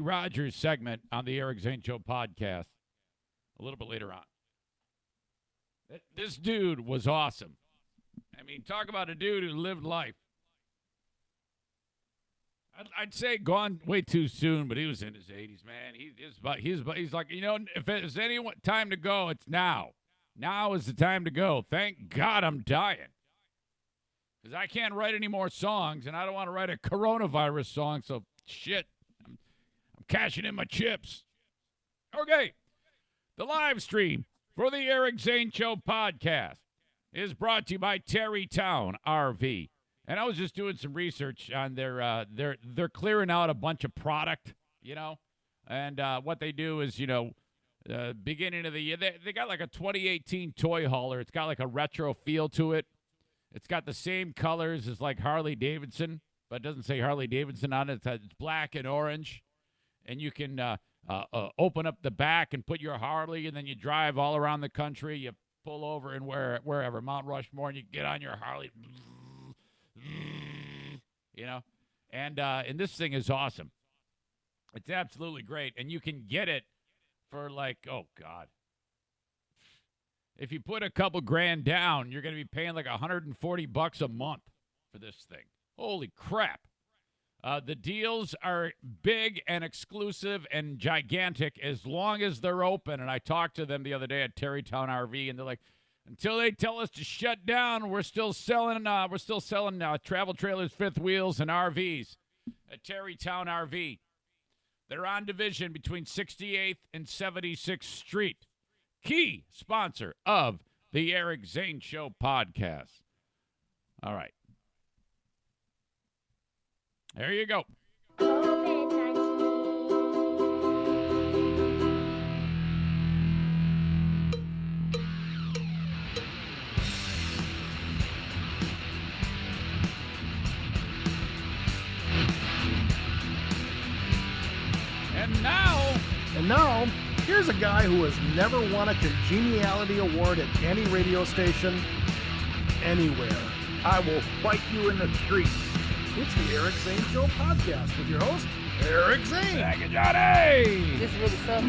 Rogers segment on the Eric Zane Show podcast a little bit later on. This dude was awesome. I mean, talk about a dude who lived life. I'd say gone way too soon, but he was in his 80s, man. He's like, if there's any time to go, it's now. Now is the time to go. Thank God I'm dying. Because I can't write any more songs, and I don't want to write a coronavirus song, so shit. I'm cashing in my chips. Okay. The live stream for the Eric Zane Show podcast is brought to you by Terrytown RV. And I was just doing some research on they're clearing out a bunch of product, and what they do is, beginning of the year, they got like a 2018 toy hauler. It's got like a retro feel to it. It's got the same colors as like Harley Davidson, but it doesn't say Harley Davidson on it. It's black and orange, and you can open up the back and put your Harley, and then you drive all around the country. You pull over and wherever, Mount Rushmore, and you get on your Harley. And this thing is awesome. It's absolutely great, and you can get it for like, oh God, if you put a couple grand down, you're going to be paying like $140 a month for this thing. Holy crap. The deals are big and exclusive and gigantic as long as they're open. And I talked to them the other day at Terrytown RV, and they're like, until they tell us to shut down, we're still selling travel trailers, fifth wheels, and RVs at Terrytown RV. They're on Division between 68th and 76th Street. Key sponsor of the Eric Zane Show podcast. All right. There you go. And now, here's a guy who has never won a congeniality award at any radio station, anywhere. I will fight you in the street. It's the Eric Zane Show podcast with your host, Eric Zane. Thank you, Johnny. This really sucks.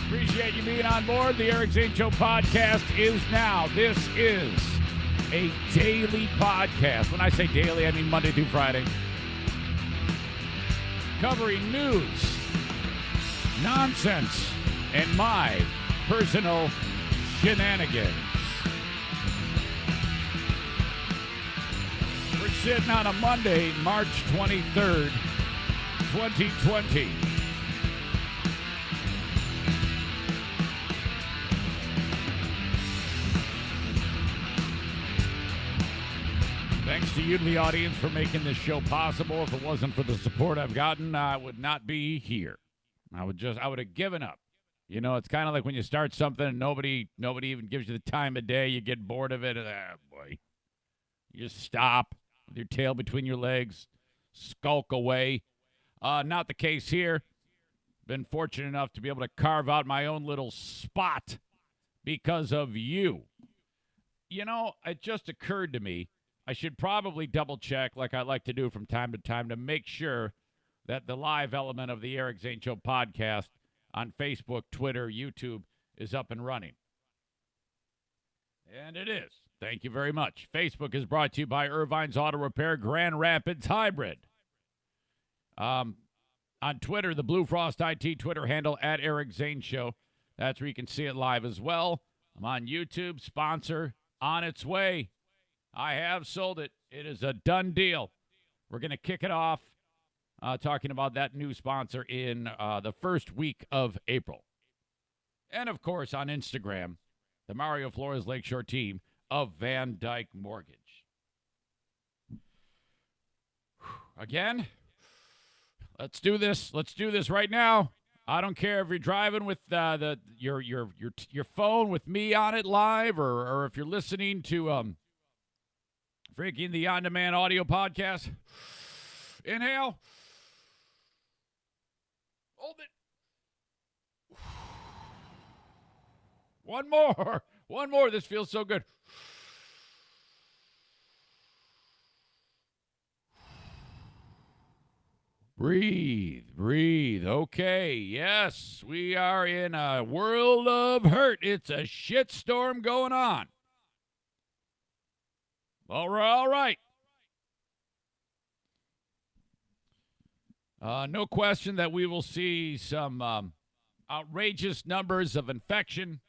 Appreciate you being on board. The Eric Zane Show podcast is now. This is a daily podcast. When I say daily, I mean Monday through Friday. Covering news, nonsense, and my personal shenanigans. We're sitting on a Monday, March 23rd, 2020. Thanks to you, the audience, for making this show possible. If it wasn't for the support I've gotten, I would not be here. I would have given up. It's kind of like when you start something and nobody even gives you the time of day. You get bored of it. Boy. You just stop with your tail between your legs, skulk away. Not the case here. Been fortunate enough to be able to carve out my own little spot because of you. It just occurred to me, I should probably double check, like I like to do from time to time, to make sure that the live element of the Eric Zane Show podcast on Facebook, Twitter, YouTube is up and running. And it is. Thank you very much. Facebook is brought to you by Irvine's Auto Repair Grand Rapids Hybrid. On Twitter, the Blue Frost IT Twitter handle at Eric Zane Show. That's where you can see it live as well. I'm on YouTube. Sponsor on its way. I have sold it. It is a done deal. We're going to kick it off talking about that new sponsor in the first week of April. And, of course, on Instagram, the Mario Flores Lakeshore team of Van Dyke Mortgage. Again, let's do this. Let's do this right now. I don't care if you're driving with your phone with me on it live, or if you're listening to freaking the on-demand audio podcast. Inhale. Hold it. One more. One more. This feels so good. Breathe. Okay, yes, we are in a world of hurt. It's a shitstorm going on. All right. No question that we will see some outrageous numbers of infection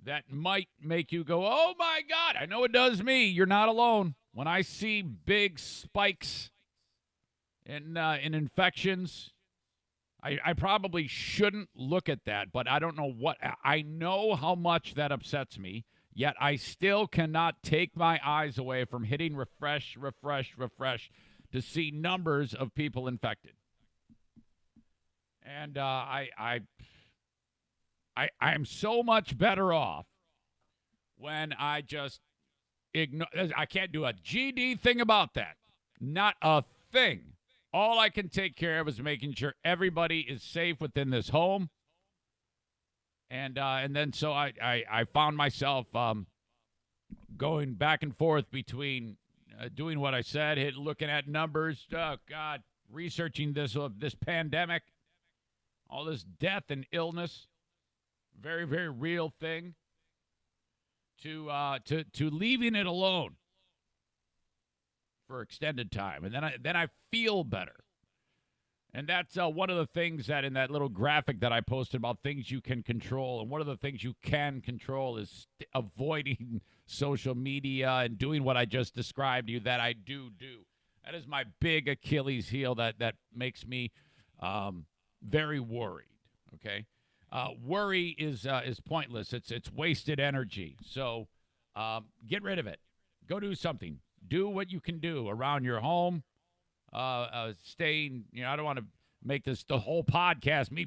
that might make you go, oh, my God. I know it does me. You're not alone. When I see big spikes in infections, I probably shouldn't look at that, but I don't know what. I know how much that upsets me, yet I still cannot take my eyes away from hitting refresh to see numbers of people infected. And I'm so much better off when I just ignore. I can't do a GD thing about that. Not a thing. All I can take care of is making sure everybody is safe within this home. And then so I found myself going back and forth between doing what I said, looking at numbers, oh God, researching this pandemic, all this death and illness, very, very real thing, to leaving it alone for extended time, and then I feel better. And that's one of the things that in that little graphic that I posted about things you can control. And one of the things you can control is avoiding social media and doing what I just described to you that I do. That is my big Achilles heel that makes me very worried, okay? Worry is pointless. It's wasted energy. So get rid of it. Go do something. Do what you can do around your home. Staying, I don't want to make this the whole podcast me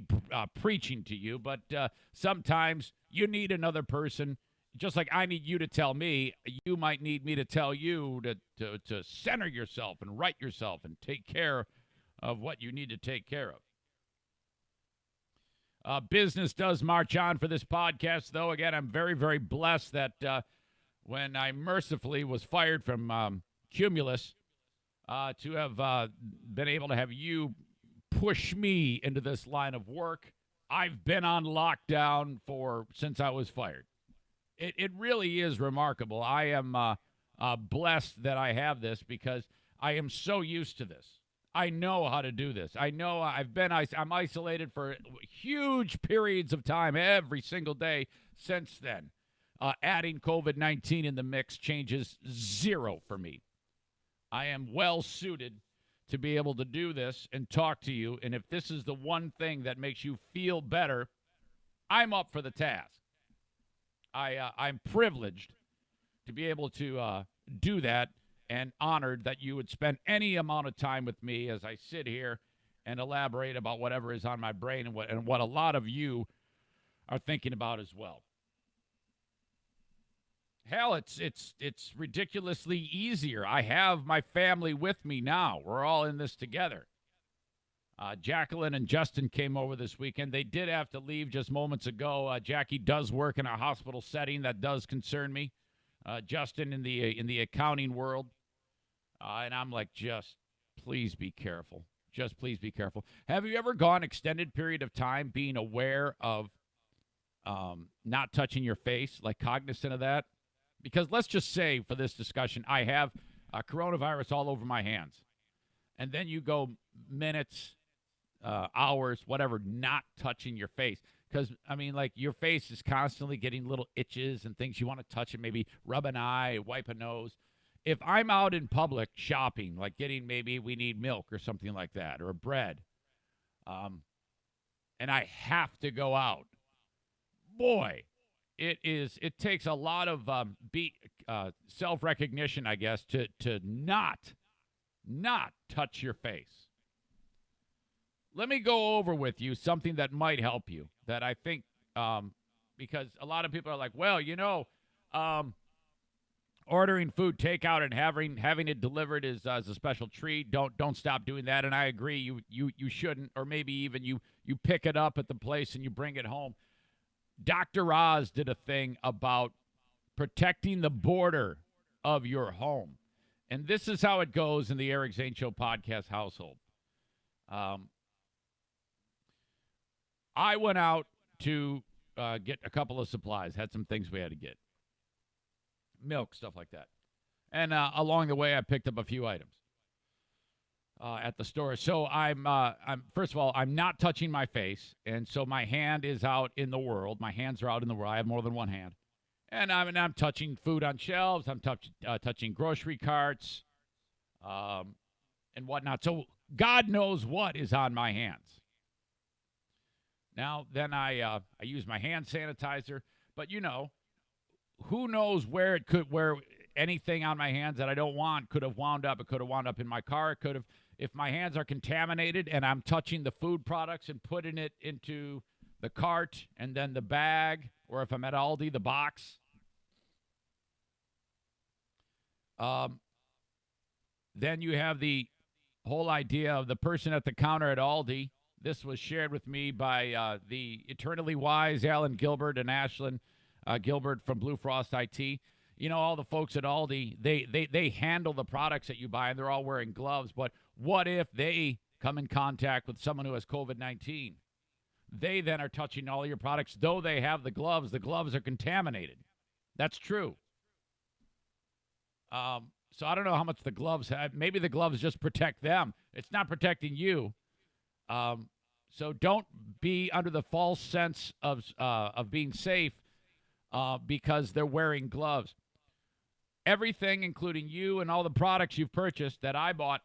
preaching to you, but sometimes you need another person, just like I need you to tell me. You might need me to tell you to center yourself and right yourself and take care of what you need to take care of. Business does march on for this podcast, though. Again, I'm very, very blessed that when I mercifully was fired from Cumulus, to have been able to have you push me into this line of work. I've been on lockdown since I was fired. It really is remarkable. I am blessed that I have this because I am so used to this. I know how to do this. I know I'm isolated for huge periods of time every single day since then. Adding COVID-19 in the mix changes zero for me. I am well suited to be able to do this and talk to you. And if this is the one thing that makes you feel better, I'm up for the task. I'm privileged to be able to do that and honored that you would spend any amount of time with me as I sit here and elaborate about whatever is on my brain and what a lot of you are thinking about as well. Hell, it's ridiculously easier. I have my family with me now. We're all in this together. Jacqueline and Justin came over this weekend. They did have to leave just moments ago. Jackie does work in a hospital setting. That does concern me. Justin in the accounting world. And I'm like, just please be careful. Just please be careful. Have you ever gone extended period of time being aware of not touching your face, like cognizant of that? Because let's just say for this discussion, I have coronavirus all over my hands. And then you go minutes, hours, whatever, not touching your face. Because, your face is constantly getting little itches and things. You want to touch it, maybe rub an eye, wipe a nose. If I'm out in public shopping, like maybe we need milk or something like that, or bread, and I have to go out, boy, it takes a lot of self-recognition, I guess, to not touch your face. Let me go over with you something that might help you, that I think, because a lot of people are like, well, ordering food takeout and having it delivered is a special treat. Don't stop doing that. And I agree, you shouldn't, or maybe even you pick it up at the place and you bring it home. Dr. Oz did a thing about protecting the border of your home. And this is how it goes in the Eric Zane Show podcast household. I went out to get a couple of supplies. Had some things we had to get. Milk, stuff like that. And along the way, I picked up a few items at the store. So I'm first of all, I'm not touching my face, and so my hand is out in the world. My hands are out in the world. I have more than one hand, and I'm touching food on shelves. I'm touching grocery carts, and whatnot. So God knows what is on my hands. Now then, I use my hand sanitizer, but who knows where anything on my hands that I don't want could have wound up. It could have wound up in my car. It could have, if my hands are contaminated and I'm touching the food products and putting it into the cart and then the bag, or if I'm at Aldi, the box. Then you have the whole idea of the person at the counter at Aldi. This was shared with me by the eternally wise Alan Gilbert and Ashlyn Gilbert from Blue Frost IT. All the folks at Aldi, they handle the products that you buy, and they're all wearing gloves. But what if they come in contact with someone who has COVID-19? They then are touching all your products. Though they have the gloves are contaminated. That's true. So I don't know how much the gloves have. Maybe the gloves just protect them. It's not protecting you. So don't be under the false sense of being safe because they're wearing gloves. Everything, including you and all the products you've purchased that I bought,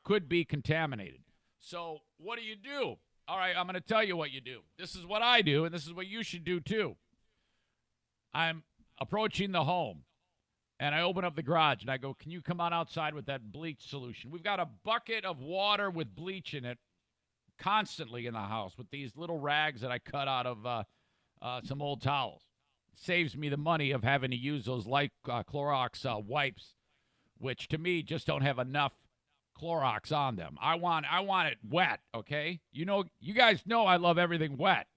could be contaminated. So what do? All right, I'm going to tell you what you do. This is what I do, and this is what you should do too. I'm approaching the home, and I open up the garage, and I go, can you come on outside with that bleach solution? We've got a bucket of water with bleach in it constantly in the house with these little rags that I cut out of some old towels. Saves me the money of having to use those light Clorox wipes, which to me just don't have enough Clorox on them. I want it wet, okay? You guys know I love everything wet.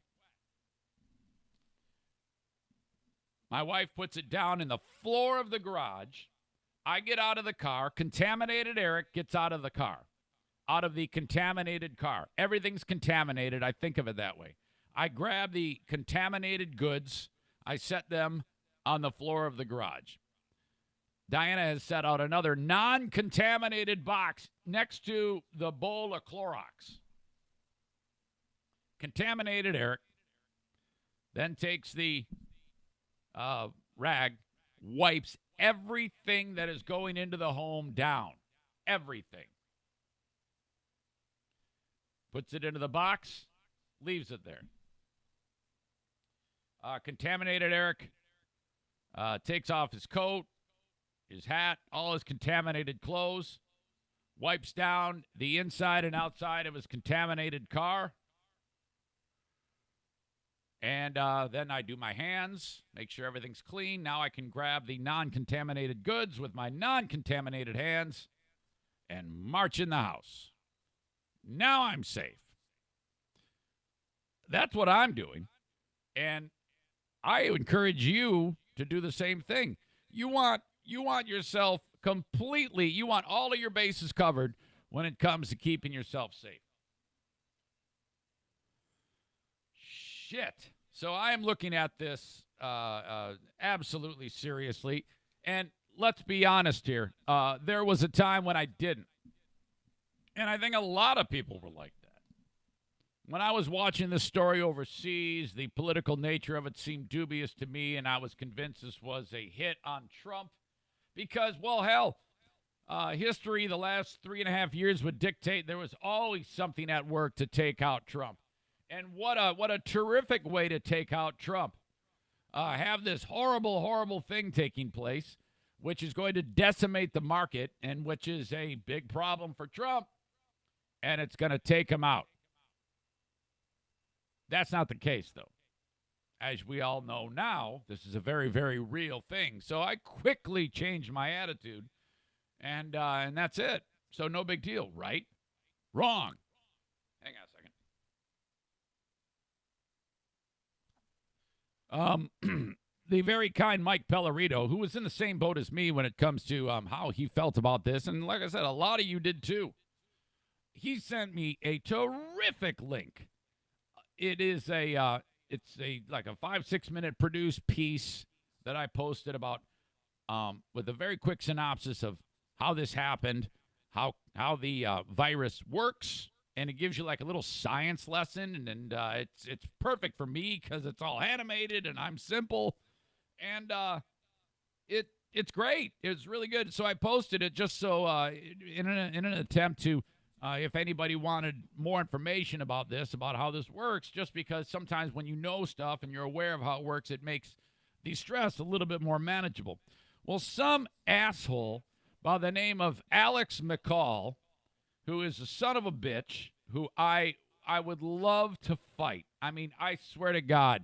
My wife puts it down in the floor of the garage. I get out of the car. Contaminated Eric gets out of the car. Out of the contaminated car. Everything's contaminated. I think of it that way. I grab the contaminated goods. I set them on the floor of the garage. Diana has set out another non-contaminated box next to the bowl of Clorox. Contaminated Eric then takes the rag, wipes everything that is going into the home down. Everything. Puts it into the box, leaves it there. Contaminated Eric takes off his coat, his hat, all his contaminated clothes, wipes down the inside and outside of his contaminated car. And then I do my hands, make sure everything's clean. Now I can grab the non-contaminated goods with my non-contaminated hands and march in the house. Now I'm safe. That's what I'm doing. And I encourage you to do the same thing. You want yourself completely, you want all of your bases covered when it comes to keeping yourself safe. Shit. So I am looking at this absolutely seriously. And let's be honest here. There was a time when I didn't. And I think a lot of people were like that. When I was watching this story overseas, the political nature of it seemed dubious to me, and I was convinced this was a hit on Trump because, well, hell, history the last 3.5 years would dictate there was always something at work to take out Trump. And what a terrific way to take out Trump. Have this horrible, horrible thing taking place, which is going to decimate the market and which is a big problem for Trump, and it's going to take him out. That's not the case, though. As we all know now, this is a very, very real thing. So I quickly changed my attitude, and that's it. So no big deal, right? Wrong. Hang on a second. The very kind Mike Pellerito, who was in the same boat as me when it comes to how he felt about this, and like I said, a lot of you did too. he sent me a terrific link. It is it's like a 5-6 minute produced piece that I posted about with a very quick synopsis of how this happened, how the virus works, and it gives you like a little science lesson, and it's perfect for me because it's all animated and I'm simple, and it's great. It's really good. So I posted it just so in an attempt to, if anybody wanted more information about this, about how this works, just because sometimes when you know stuff and you're aware of how it works, it makes the stress a little bit more manageable. Well, some asshole by the name of Alex McCall, who is a son of a bitch, who I would love to fight. I mean, I swear to God,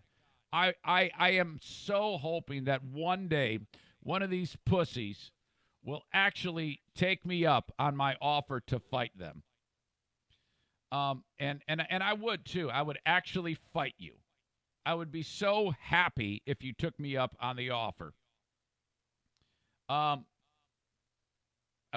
I am so hoping that one day one of these pussies will actually take me up on my offer to fight them. And I would too. I would actually fight you. I would be so happy if you took me up on the offer. I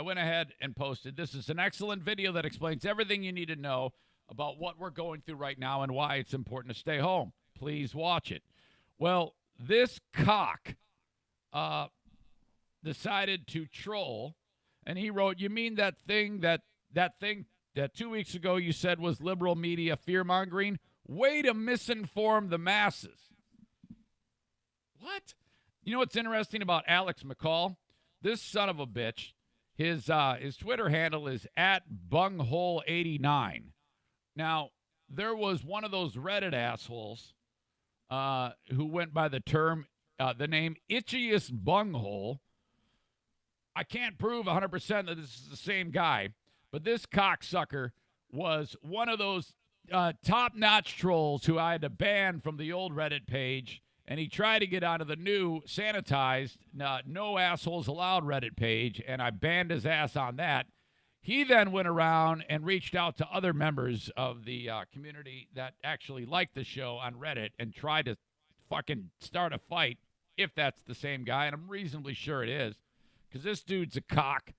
went ahead and posted, this is an excellent video that explains everything you need to know about what we're going through right now and why it's important to stay home. Please watch it. Well, this cock decided to troll, and he wrote, you mean that thing that 2 weeks ago you said was liberal media fear-mongering? Way to misinform the masses. What? You know what's interesting about Alex McCall? This son of a bitch, his Twitter handle is @bunghole89. Now, there was one of those Reddit assholes who went by the name Itchiest Bunghole. I can't prove 100% that this is the same guy, but this cocksucker was one of those top-notch trolls who I had to ban from the old Reddit page, and he tried to get onto the new sanitized no assholes allowed Reddit page, and I banned his ass on that. He then went around and reached out to other members of the community that actually liked the show on Reddit and tried to fucking start a fight, if that's the same guy, and I'm reasonably sure it is, because this dude's a cock.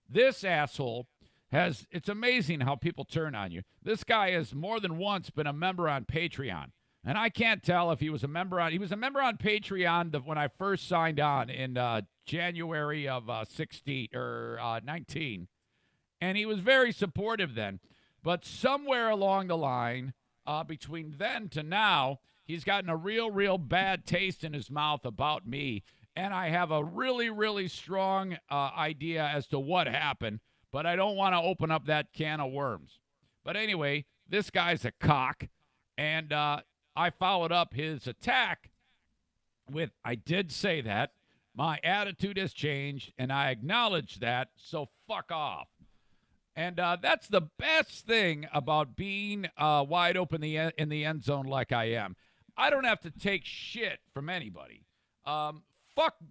This asshole it's amazing how people turn on you. This guy has more than once been a member on Patreon. And I can't tell if he was a member on Patreon when I first signed on in January of 19. And he was very supportive then. But somewhere along the line, between then to now, he's gotten a real bad taste in his mouth about me. And I have a really, really strong idea as to what happened. But I don't want to open up that can of worms. But anyway, this guy's a cock. And I followed up his attack with, I did say that. My attitude has changed, and I acknowledge that, so fuck off. And that's the best thing about being wide open in the end zone like I am. I don't have to take shit from anybody.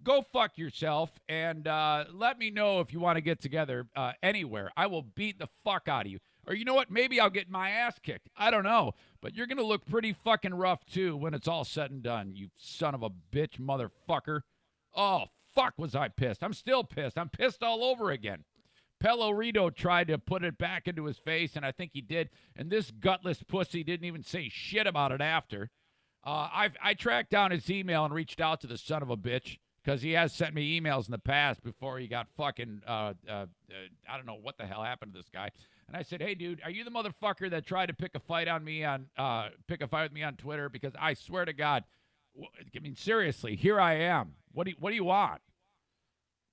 Go fuck yourself, and let me know if you want to get together anywhere. I will beat the fuck out of you. Or you know what? Maybe I'll get my ass kicked. I don't know. But you're going to look pretty fucking rough, too, when it's all said and done, you son of a bitch motherfucker. Oh, fuck was I pissed. I'm still pissed. I'm pissed all over again. Pelo Rito tried to put it back into his face, and I think he did. And this gutless pussy didn't even say shit about it after. I tracked down his email and reached out to the son of a bitch, because he has sent me emails in the past before he got fucking, I don't know what the hell happened to this guy. And I said, hey, dude, are you the motherfucker that tried to pick a fight with me on Twitter? Because I swear to God, I mean, seriously, here I am. What do you want?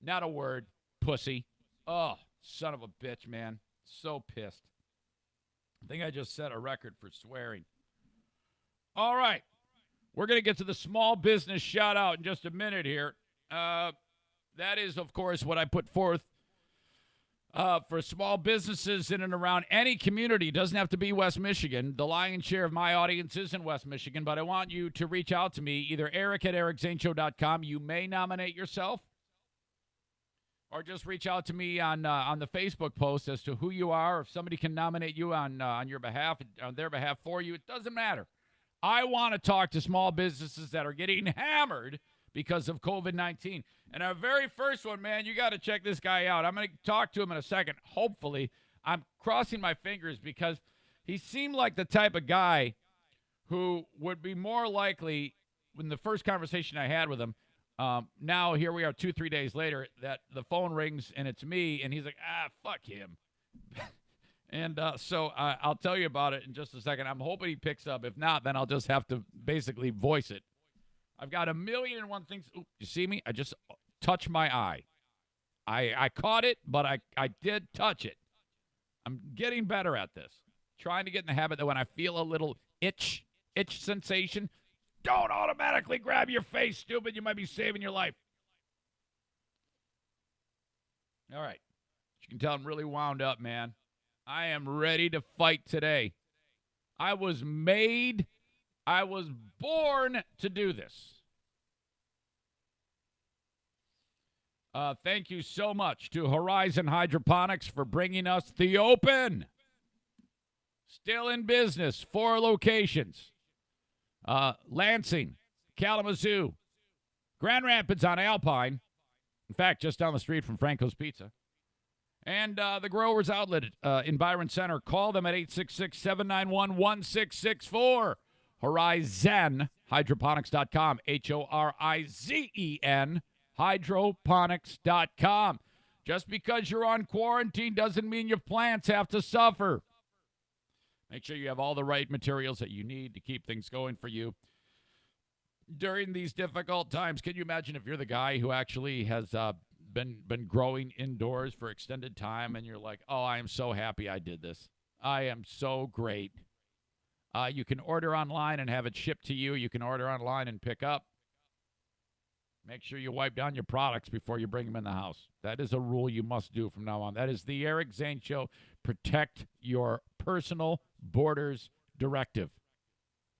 Not a word, pussy. Oh, son of a bitch, man. So pissed. I think I just set a record for swearing. All right. We're going to get to the small business shout out in just a minute here. That is, of course, what I put forth for small businesses in and around any community. It doesn't have to be West Michigan. The lion's share of my audience is in West Michigan, but I want you to reach out to me, either eric@ericzaneshow.com. You may nominate yourself, or just reach out to me on the Facebook post as to who you are, or if somebody can nominate you on your behalf, on their behalf for you. It doesn't matter. I want to talk to small businesses that are getting hammered because of COVID-19. And our very first one, man, you got to check this guy out. I'm going to talk to him in a second, hopefully. I'm crossing my fingers because he seemed like the type of guy who would be more likely, in the first conversation I had with him, now here we are 2-3 days later, that the phone rings and it's me, and he's like, fuck him. And so I'll tell you about it in just a second. I'm hoping he picks up. If not, then I'll just have to basically voice it. I've got 1,000,001 things. Ooh, you see me? I just touched my eye. I caught it, but I did touch it. I'm getting better at this. Trying to get in the habit that when I feel a little itch sensation, don't automatically grab your face, stupid. You might be saving your life. All right. You can tell I'm really wound up, man. I am ready to fight today. I was born to do this. Thank you so much to Horizon Hydroponics for bringing us the Open. Still in business, 4 locations. Lansing, Kalamazoo, Grand Rapids on Alpine. In fact, just down the street from Franco's Pizza. And the Growers Outlet in Byron Center. Call them at 866-791-1664. HorizonHydroponics.com. HORIZEN. Hydroponics.com. Just because you're on quarantine doesn't mean your plants have to suffer. Make sure you have all the right materials that you need to keep things going for you during these difficult times. Can you imagine if you're the guy who actually has been growing indoors for extended time, and you're like, oh, I am so happy I did this. I am so great. You can order online and have it shipped to you. You can order online and pick up. Make sure you wipe down your products before you bring them in the house. That is a rule you must do from now on. That is the Eric Zane Show Protect Your Personal Borders Directive.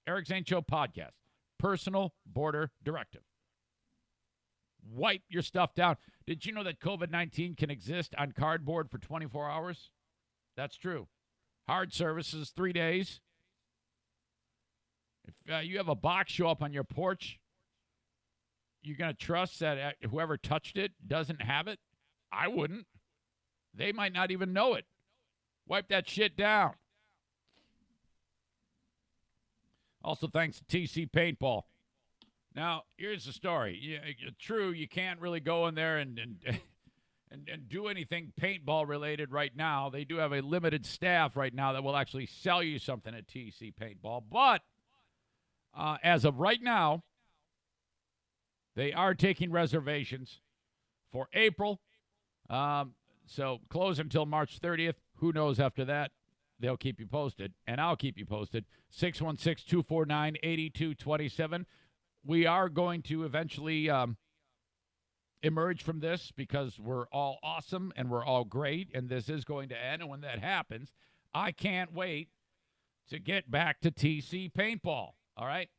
Eric Zane Show Podcast. Personal Border Directive. Wipe your stuff down. Did you know that COVID-19 can exist on cardboard for 24 hours? That's true. Hard services, 3 days. If you have a box show up on your porch, you're going to trust that whoever touched it doesn't have it? I wouldn't. They might not even know it. Wipe that shit down. Also, thanks to TC Paintball. Now, here's the story. Yeah, true, you can't really go in there and do anything paintball related right now. They do have a limited staff right now that will actually sell you something at TC Paintball. But as of right now, they are taking reservations for April. So close until March 30th. Who knows after that? They'll keep you posted, and I'll keep you posted. 616-249-8227. We are going to eventually emerge from this because we're all awesome and we're all great, and this is going to end. And when that happens, I can't wait to get back to TC Paintball. All right?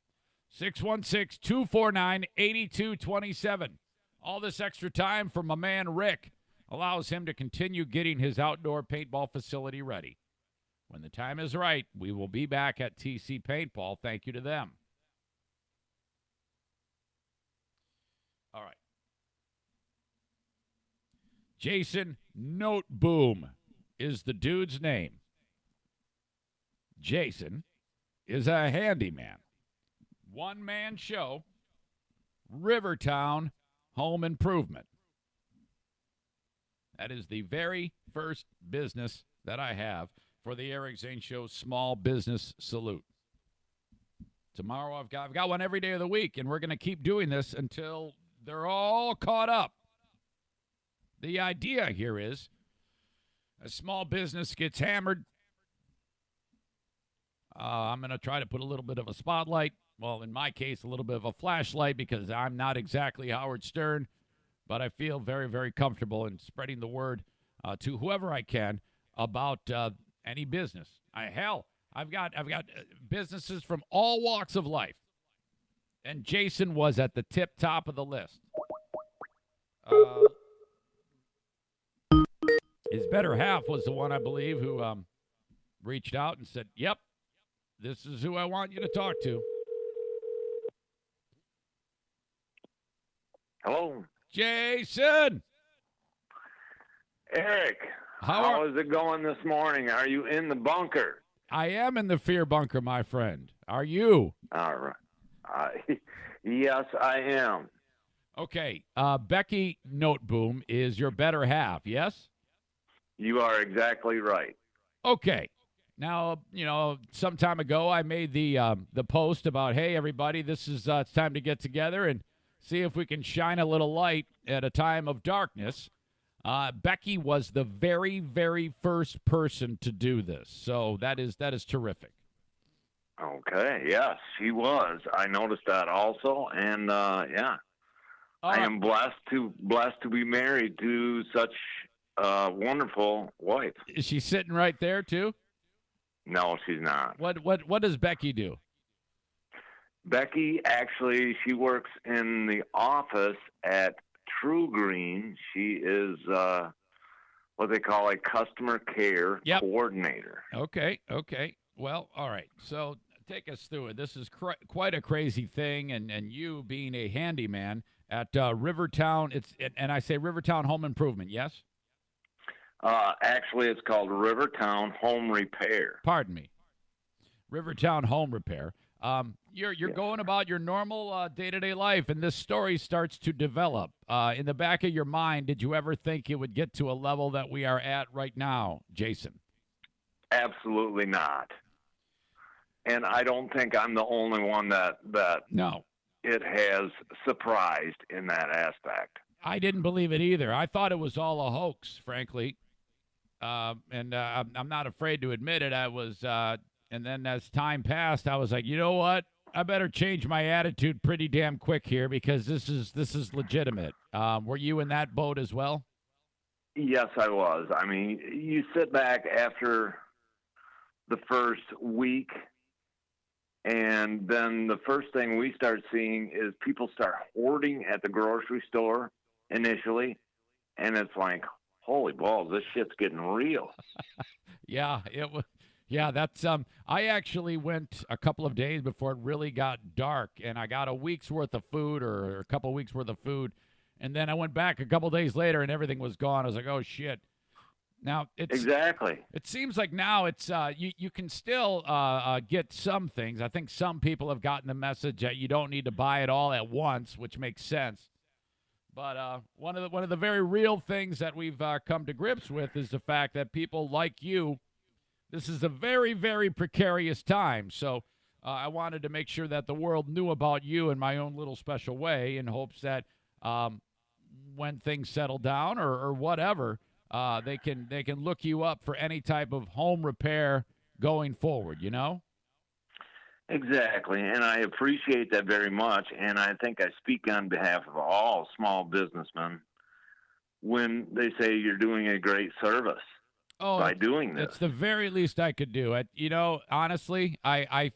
616-249-8227. All this extra time for my man Rick allows him to continue getting his outdoor paintball facility ready. When the time is right, we will be back at TC Paintball. Thank you to them. All right. Jason Noteboom is the dude's name. Jason is a handyman. One-man show, Rivertown Home Improvement. That is the very first business that I have for the Eric Zane Show Small Business Salute. Tomorrow I've got one every day of the week, and we're going to keep doing this until they're all caught up. The idea here is a small business gets hammered. I'm going to try to put a little bit of a spotlight. Well, in my case, a little bit of a flashlight because I'm not exactly Howard Stern, but I feel very, very comfortable in spreading the word to whoever I can about any business. I've got businesses from all walks of life, and Jason was at the top of the list. His better half was the one, I believe, who reached out and said, "Yep, this is who I want you to talk to." Hello. Jason! Eric, How is it going this morning? Are you in the bunker? I am in the fear bunker, my friend. Are you? All right. Yes, I am. Okay. Becky Noteboom is your better half, yes? You are exactly right. Okay. Now, some time ago I made the post about, hey, everybody, this is it's time to get together and see if we can shine a little light at a time of darkness. Becky was the very, very first person to do this, so that is terrific. Okay, yes, she was. I noticed that also, and yeah, I am blessed to be married to such a wonderful wife. Is she sitting right there too? No, she's not. What does Becky do? Becky, actually, she works in the office at True Green. She is what they call a customer care coordinator. Okay. Well, all right. So take us through it. This is quite a crazy thing, and you being a handyman at Rivertown. And I say Rivertown Home Improvement, yes? Actually, it's called Rivertown Home Repair. Pardon me. Rivertown Home Repair. You're going about your normal day-to-day life, and this story starts to develop. In the back of your mind, did you ever think it would get to a level that we are at right now, Jason? Absolutely not. And I don't think I'm the only one that no, it has surprised in that aspect. I didn't believe it either. I thought it was all a hoax, frankly. And I'm not afraid to admit it. I was, and then as time passed, I was like, you know what? I better change my attitude pretty damn quick here because this is legitimate. Were you in that boat as well? Yes, I was. I mean, you sit back after the first week, and then the first thing we start seeing is people start hoarding at the grocery store initially, and it's like, holy balls, this shit's getting real. Yeah, it was. Yeah, that's I actually went a couple of days before it really got dark, and I got a week's worth of food or a couple of weeks worth of food, and then I went back a couple of days later, and everything was gone. I was like, oh shit. Now exactly. It seems like now it's you can still get some things. I think some people have gotten the message that you don't need to buy it all at once, which makes sense. But one of the very real things that we've come to grips with is the fact that people like you. This is a very, very precarious time. So I wanted to make sure that the world knew about you in my own little special way in hopes that when things settle down or whatever, they can look you up for any type of home repair going forward, you know? Exactly, and I appreciate that very much, and I think I speak on behalf of all small businessmen when they say you're doing a great service. By doing this, it's the very least I could do. Honestly, it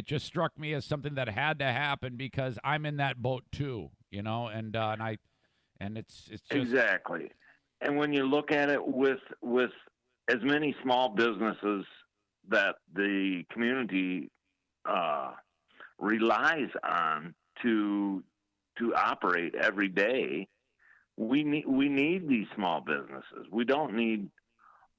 just struck me as something that had to happen because I'm in that boat too, you know, and it's just exactly. And when you look at it with as many small businesses that the community relies on to operate every day. We need these small businesses. We don't need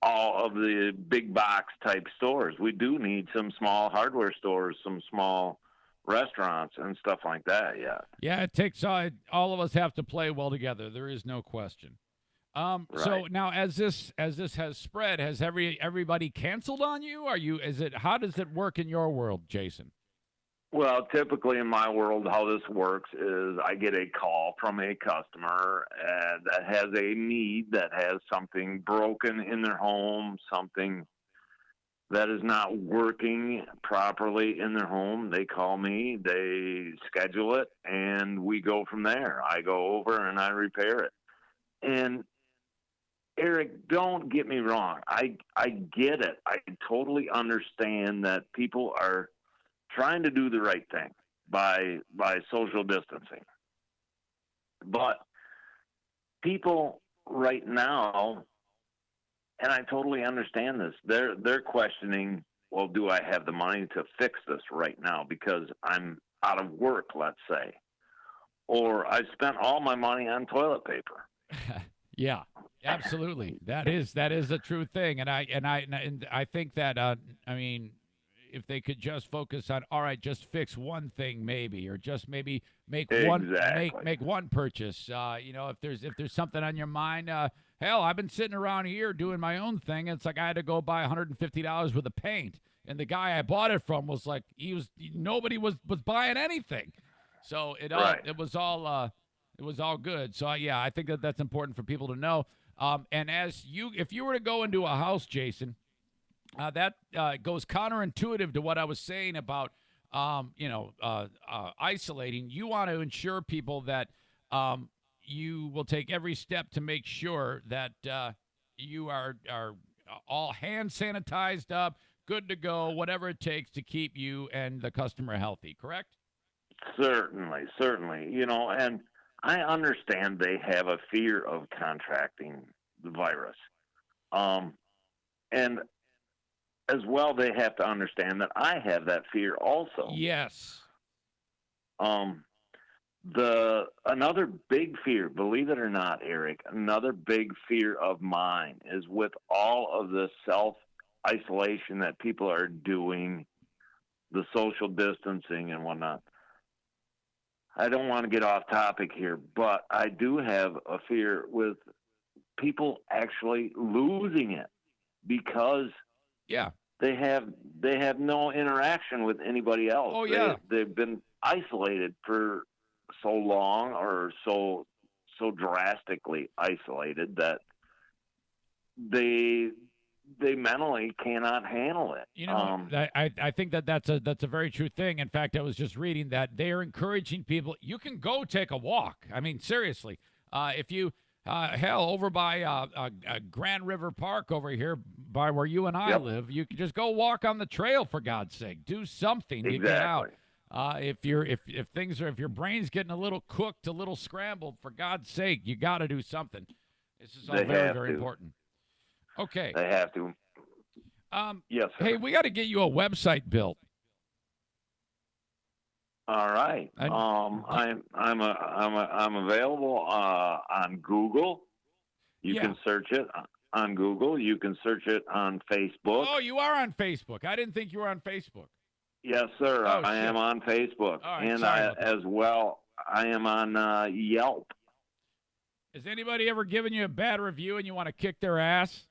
all of the big box type stores. We do need some small hardware stores, some small restaurants and stuff like that. Yeah, it takes all of us have to play well together. There is no question. Right. So now as this has spread, has everybody canceled on you? How does it work in your world, Jason? Well, typically in my world, how this works is I get a call from a customer that has a need, that has something broken in their home, something that is not working properly in their home. They call me, they schedule it, and we go from there. I go over and I repair it. And Eric, don't get me wrong. I get it. I totally understand that people are trying to do the right thing by social distancing. But people right now, and I totally understand this, they're questioning, well, do I have the money to fix this right now because I'm out of work, let's say, or I spent all my money on toilet paper. Yeah, absolutely. That is a true thing, and I think that I mean, if they could just focus on, all right, just fix one thing maybe, or just maybe make Exactly. make one purchase. If there's something on your mind, hell, I've been sitting around here doing my own thing. And it's like I had to go buy $150 worth of paint, and the guy I bought it from was like, nobody was buying anything, so Right. it was all good. So yeah, I think that's important for people to know. And if you were to go into a house, Jason, that goes counterintuitive to what I was saying about, isolating. You want to ensure people that you will take every step to make sure that you are all hand sanitized up, good to go, whatever it takes to keep you and the customer healthy. Correct? Certainly, certainly. And I understand they have a fear of contracting the virus. And as well, they have to understand that I have that fear also. Yes. Another big fear, believe it or not, Eric, another big fear of mine is with all of the self-isolation that people are doing, the social distancing and whatnot. I don't want to get off topic here, but I do have a fear with people actually losing it because they have no interaction with anybody else. Oh yeah, they've been isolated for so long, or so drastically isolated that they mentally cannot handle it. I think that's a very true thing. In fact, I was just reading that they are encouraging people. You can go take a walk. I mean, seriously, if you over by Grand River Park over here by where you and I live, you can just go walk on the trail, for God's sake. Do something to get out. If your brain's getting a little cooked, a little scrambled, for God's sake, you got to do something. This is all very important. Okay. They have to. Yes, sir. Hey, we got to get you a website built. All right. I'm available on Google. You can search it on Google. You can search it on Facebook. Oh, you are on Facebook. I didn't think you were on Facebook. Yes, sir. I am on Facebook, and as well, I am on Yelp. Has anybody ever given you a bad review and you want to kick their ass?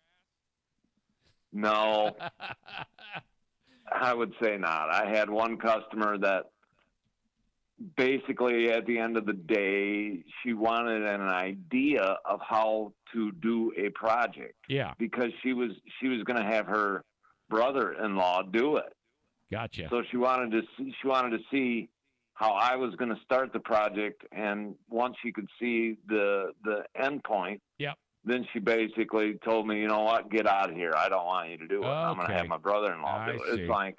No, I would say not. I had one customer that basically at the end of the day, she wanted an idea of how to do a project. Yeah. Because she was going to have her brother-in-law do it. Gotcha. So she wanted to see how I was going to start the project, and once she could see the end point, then she basically told me, you know what, get out of here. I don't want you to do it. Okay. I'm going to have my brother-in-law do it. It's like,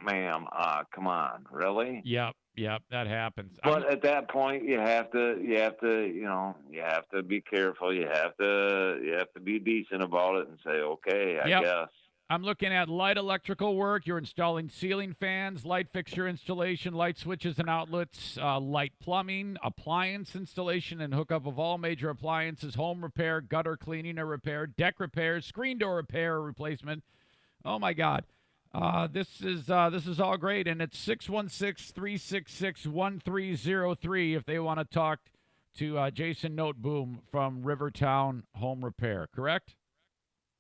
ma'am, come on, really? Yep, that happens. But at that point, you have to be careful. You have to be decent about it and say, okay, I guess. I'm looking at light electrical work. You're installing ceiling fans, light fixture installation, light switches and outlets, light plumbing, appliance installation and hookup of all major appliances, home repair, gutter cleaning or repair, deck repairs, screen door repair or replacement. Oh my God. This is all great, and it's 616-366-1303 if they want to talk to Jason Noteboom from Rivertown Home Repair, correct?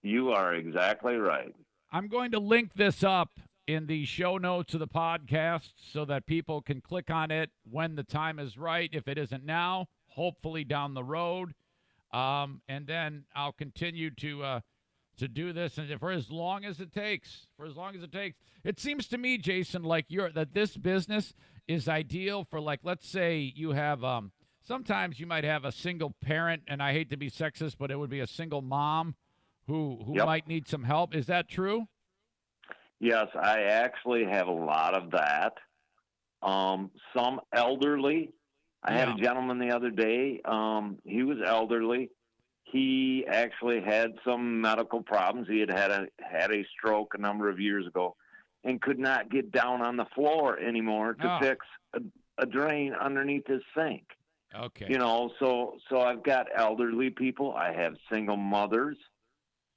You are exactly right. I'm going to link this up in the show notes of the podcast so that people can click on it when the time is right. If it isn't now, hopefully down the road. And then I'll continue to do this and for as long as it takes. It seems to me, Jason, like that this business is ideal for, like, let's say you have sometimes you might have a single parent, and I hate to be sexist, but it would be a single mom who might need some help. Is that true? Yes, I actually have a lot of that. Some elderly. I had a gentleman the other day. He was elderly. He actually had some medical problems. He had a stroke a number of years ago and could not get down on the floor anymore to fix a drain underneath his sink. Okay. You know, so I've got elderly people. I have single mothers,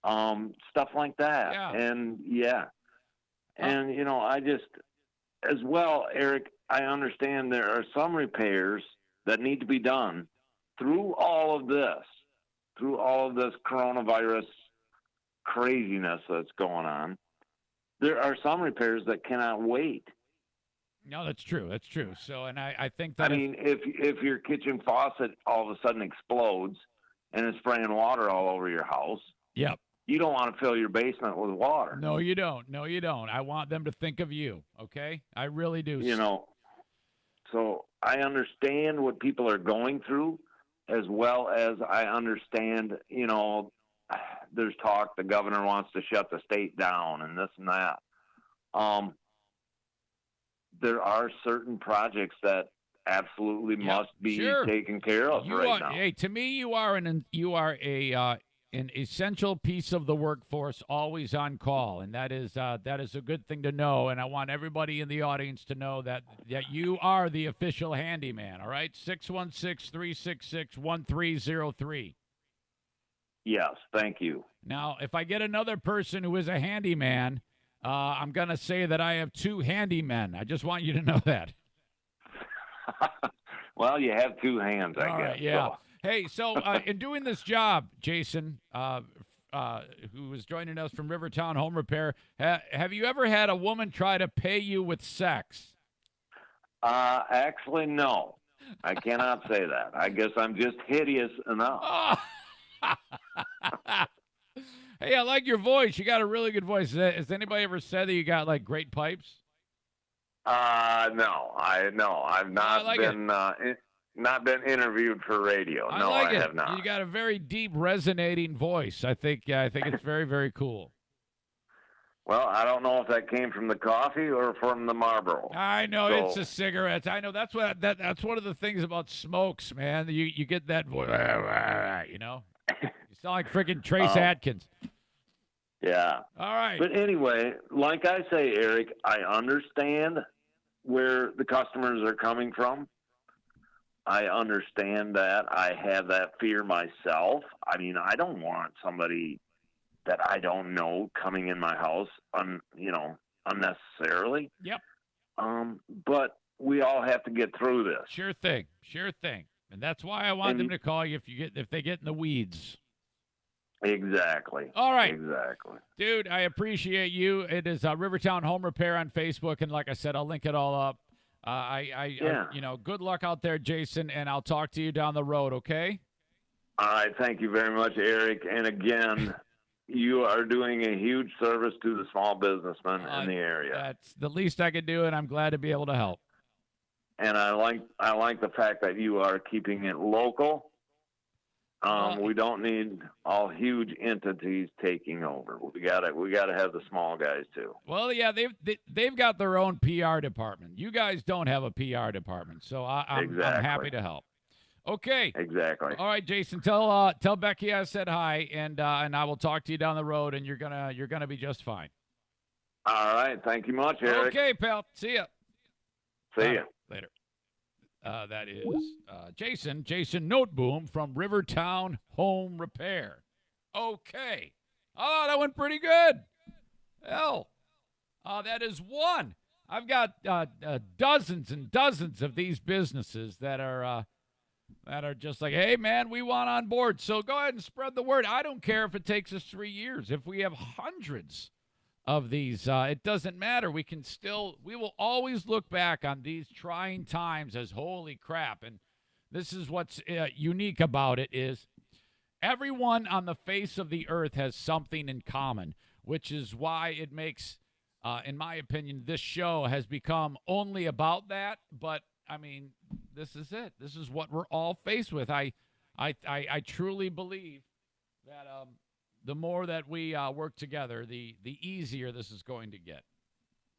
stuff like that. Yeah. And and you know, I just, as well, Eric, I understand there are some repairs that need to be done through all of this coronavirus craziness that's going on. There are some repairs that cannot wait. No, that's true. That's true. So, and I think that I mean, if your kitchen faucet all of a sudden explodes and is spraying water all over your house, yep. you don't want to fill your basement with water. No, you don't. No, you don't. I want them to think of you. Okay, I really do. You know, so I understand what people are going through, as well as I understand. You know, there's talk the governor wants to shut the state down and this and that. There are certain projects that absolutely must be taken care of now. Hey, to me, you are an essential piece of the workforce, always on call, and that is a good thing to know. And I want everybody in the audience to know that you are the official handyman. All right, 616-366-1303. Yes, thank you. Now, if I get another person who is a handyman, I'm going to say that I have two handymen. I just want you to know that. Well, you have two hands, I guess. Right, yeah. So. Hey, so in doing this job, Jason, who is joining us from Rivertown Home Repair, have you ever had a woman try to pay you with sex? Actually, no. I cannot say that. I guess I'm just hideous enough. Hey, I like your voice. You got a really good voice. Has anybody ever said that you got like great pipes? No. I've not not been interviewed for radio. I have not. You got a very deep, resonating voice. I think it's very, very cool. Well, I don't know if that came from the coffee or from the Marlboro. I know it's the cigarettes. I know that's that's one of the things about smokes, man. You get that voice, you know. You sound like freaking Trace Atkins. Yeah. All right. But anyway, like I say, Eric, I understand where the customers are coming from. I understand that. I have that fear myself. I mean, I don't want somebody that I don't know coming in my house, unnecessarily. Yep. But we all have to get through this. Sure thing. And that's why I want them to call you if they get in the weeds. Exactly. All right. Exactly. Dude, I appreciate you. It is Rivertown Home Repair on Facebook, and like I said, I'll link it all up. Good luck out there, Jason, and I'll talk to you down the road, okay? All right. Thank you very much, Eric. And again, you are doing a huge service to the small businessmen in the area. That's the least I could do, and I'm glad to be able to help. And I like the fact that you are keeping it local. We don't need all huge entities taking over. We gotta have the small guys too. Well, yeah, they've got their own PR department. You guys don't have a PR department, so I'm happy to help. Okay. Exactly. All right, Jason. Tell Becky I said hi, and I will talk to you down the road, and you're gonna be just fine. All right. Thank you much, Eric. Okay, pal. See ya. See ya. Later. That is Jason Noteboom from Rivertown Home Repair. Okay. Oh, that went pretty good. Hell. That is one. I've got dozens and dozens of these businesses that are just like, hey, man, we want on board. So go ahead and spread the word. I don't care if it takes us 3 years. If we have hundreds of these, it doesn't matter. We will always look back on these trying times as holy crap. And this is what's unique about it is everyone on the face of the earth has something in common, which is why it makes, in my opinion, this show has become only about that. But I mean, this is it. This is what we're all faced with. I truly believe that the more that we work together, the easier this is going to get.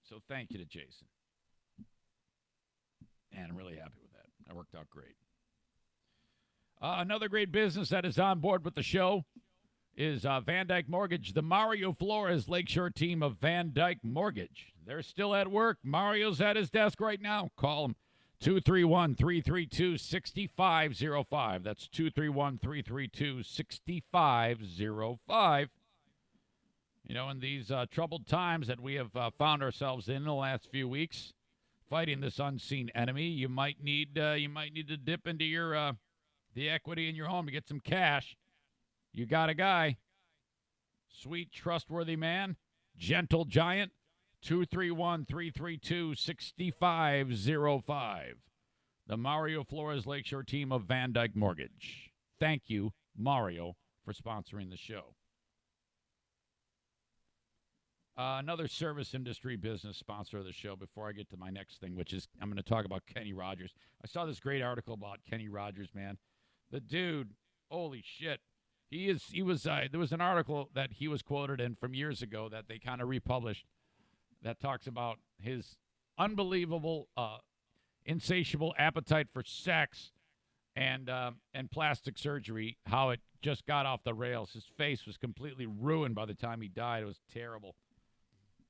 So thank you to Jason. And I'm really happy with that. That worked out great. Another great business that is on board with the show is Van Dyke Mortgage, the Mario Flores Lakeshore team of Van Dyke Mortgage. They're still at work. Mario's at his desk right now. Call him. 231-332-6505. That's 231-332-6505. You know, in these troubled times that we have found ourselves in the last few weeks, fighting this unseen enemy, you might need to dip into your the equity in your home to get some cash. You got a guy, sweet, trustworthy man, gentle giant. 231-332-6505. The Mario Flores Lakeshore team of Van Dyke Mortgage. Thank you, Mario, for sponsoring the show. Another service industry business sponsor of the show before I get to my next thing, which is I'm going to talk about Kenny Rogers. I saw this great article about Kenny Rogers, man. The dude, holy shit. There was an article that he was quoted in from years ago that they kind of republished that talks about his unbelievable, insatiable appetite for sex and plastic surgery, how it just got off the rails. His face was completely ruined by the time he died. It was terrible.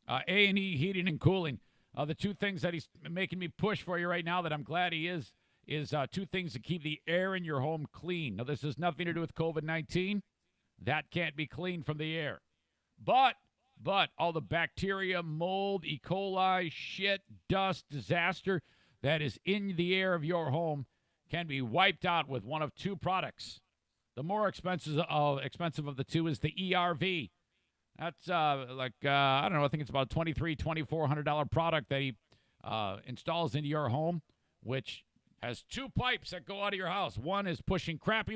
A&E Heating and Cooling. The two things that he's making me push for you right now that I'm glad he is two things to keep the air in your home clean. Now, this has nothing to do with COVID-19. That can't be cleaned from the air. But all the bacteria, mold, E. coli, shit, dust, disaster that is in the air of your home can be wiped out with one of two products. The more expensive of the two is the ERV. That's I don't know, I think it's about a $2,400 product that he installs into your home, which has two pipes that go out of your house. One is pushing crappy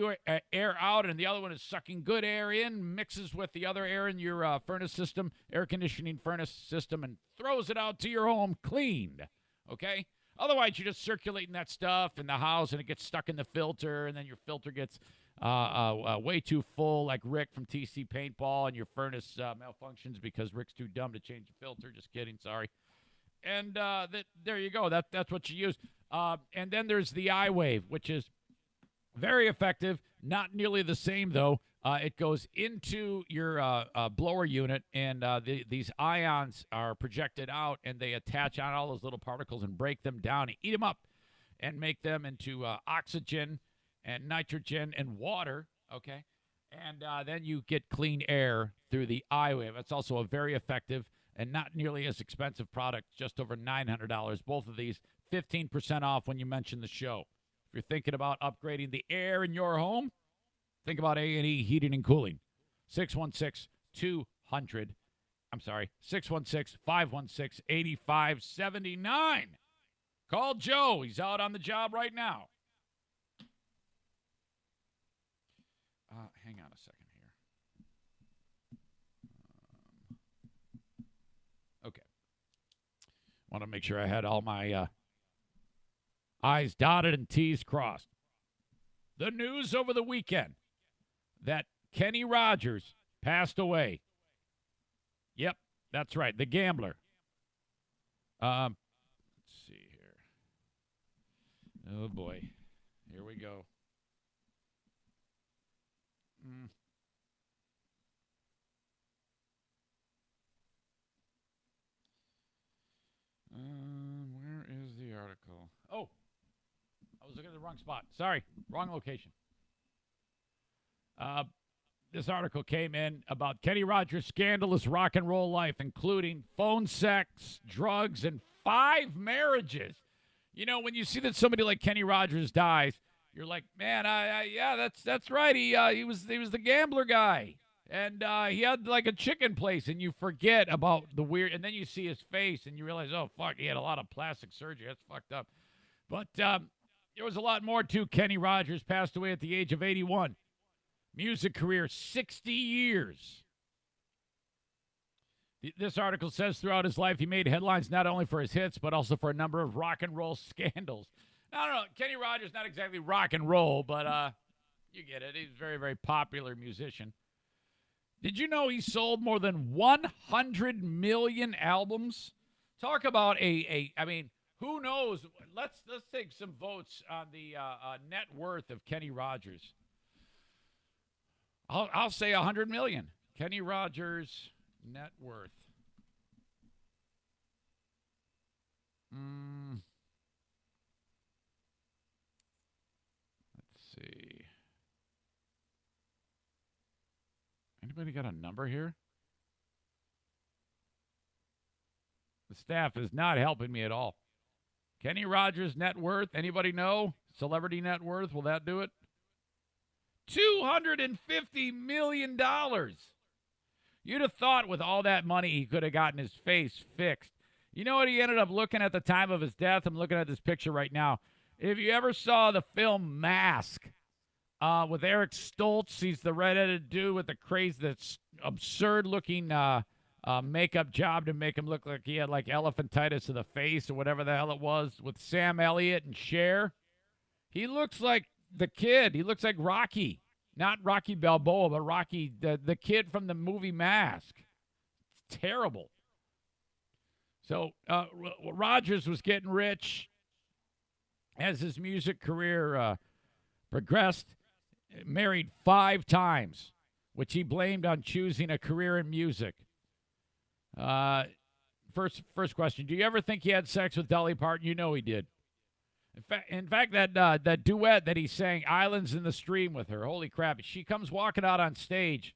air out, and the other one is sucking good air in, mixes with the other air in your furnace system, air conditioning furnace system, and throws it out to your home cleaned, okay? Otherwise, you're just circulating that stuff in the house, and it gets stuck in the filter, and then your filter gets way too full, like Rick from TC Paintball, and your furnace malfunctions because Rick's too dumb to change the filter. Just kidding, sorry. And there you go. That's what you use. And then there's the iWave, which is very effective. Not nearly the same, though. It goes into your blower unit, and these ions are projected out, and they attach on all those little particles and break them down and eat them up and make them into oxygen and nitrogen and water, okay? And then you get clean air through the iWave. It's also a very effective and not nearly as expensive product, just over $900. Both of these, 15% off when you mention the show. If you're thinking about upgrading the air in your home, think about A&E Heating and Cooling. 616-516-8579. Call Joe. He's out on the job right now. Hang on a second here. Okay. Want to make sure I had all my I's dotted and T's crossed. The news over the weekend that Kenny Rogers passed away. Yep, that's right, the gambler. Let's see here. Oh, boy. Here we go. Where is the article? Oh, I was looking at the wrong spot. Sorry, wrong location. This article came in about Kenny Rogers' scandalous rock and roll life, including phone sex, drugs, and 5 marriages. You know, when you see that somebody like Kenny Rogers dies, you're like, man, yeah, that's right. He was the gambler guy, and he had like a chicken place, and you forget about the weird, and then you see his face, and you realize, oh fuck, he had a lot of plastic surgery. That's fucked up. But there was a lot more too. Kenny Rogers passed away at the age of 81. Music career 60 years. This article says throughout his life he made headlines not only for his hits but also for a number of rock and roll scandals. I don't know. Kenny Rogers, not exactly rock and roll, but you get it. He's a very, very popular musician. Did you know he sold more than 100 million albums? Talk about I mean, who knows? Let's take some votes on the net worth of Kenny Rogers. I'll say 100 million. Kenny Rogers net worth. Anybody got a number here? The staff is not helping me at all. Kenny Rogers' net worth, anybody know? Celebrity net worth, will that do it? $250 million. You'd have thought with all that money he could have gotten his face fixed. You know what he ended up looking at the time of his death? I'm looking at this picture right now. If you ever saw the film Mask with Eric Stoltz, he's the redheaded dude with the crazy, that's absurd-looking makeup job to make him look like he had like elephantitis of the face or whatever the hell it was, with Sam Elliott and Cher. He looks like the kid. He looks like Rocky. Not Rocky Balboa, but Rocky, the kid from the movie Mask. It's terrible. So Rogers was getting rich as his music career progressed. Married 5 times, which he blamed on choosing a career in music. First question: do you ever think he had sex with Dolly Parton? You know he did. In fact, that duet that he sang, "Islands in the Stream," with her. Holy crap! She comes walking out on stage.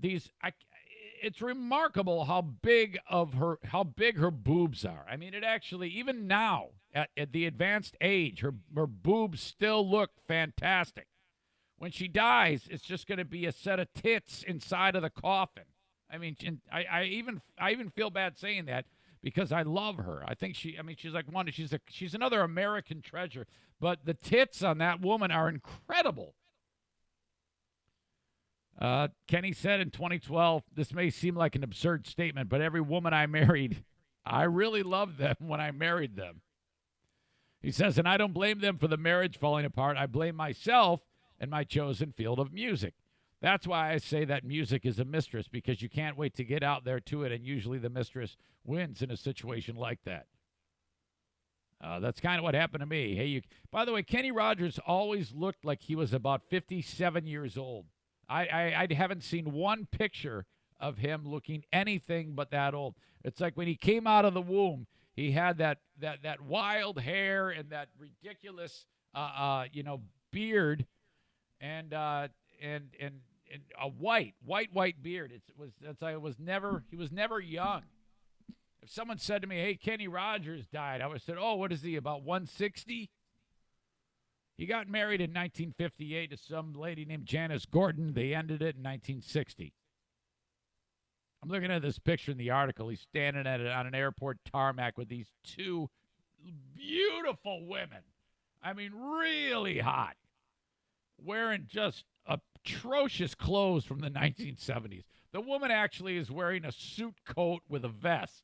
It's remarkable how big her boobs are. I mean, it actually, even now at the advanced age, her boobs still look fantastic. When she dies, it's just going to be a set of tits inside of the coffin. I mean, I even feel bad saying that because I love her. I think she's like she's another American treasure. But the tits on that woman are incredible. Kenny said in 2012, this may seem like an absurd statement, but every woman I married, I really loved them when I married them. He says, and I don't blame them for the marriage falling apart. I blame myself and my chosen field of music. That's why I say that music is a mistress, because you can't wait to get out there to it, and usually the mistress wins in a situation like that. That's kind of what happened to me. Hey, by the way, Kenny Rogers always looked like he was about 57 years old. I haven't seen one picture of him looking anything but that old. It's like when he came out of the womb, he had that wild hair and that ridiculous beard and a white beard. He was never young. If someone said to me, "Hey, Kenny Rogers died," I would have said, "Oh, what is he, about 160?" He got married in 1958 to some lady named Janice Gordon. They ended it in 1960. I'm looking at this picture in the article. He's standing on an airport tarmac with these 2 beautiful women. I mean, really hot. Wearing just atrocious clothes from the 1970s. The woman actually is wearing a suit coat with a vest.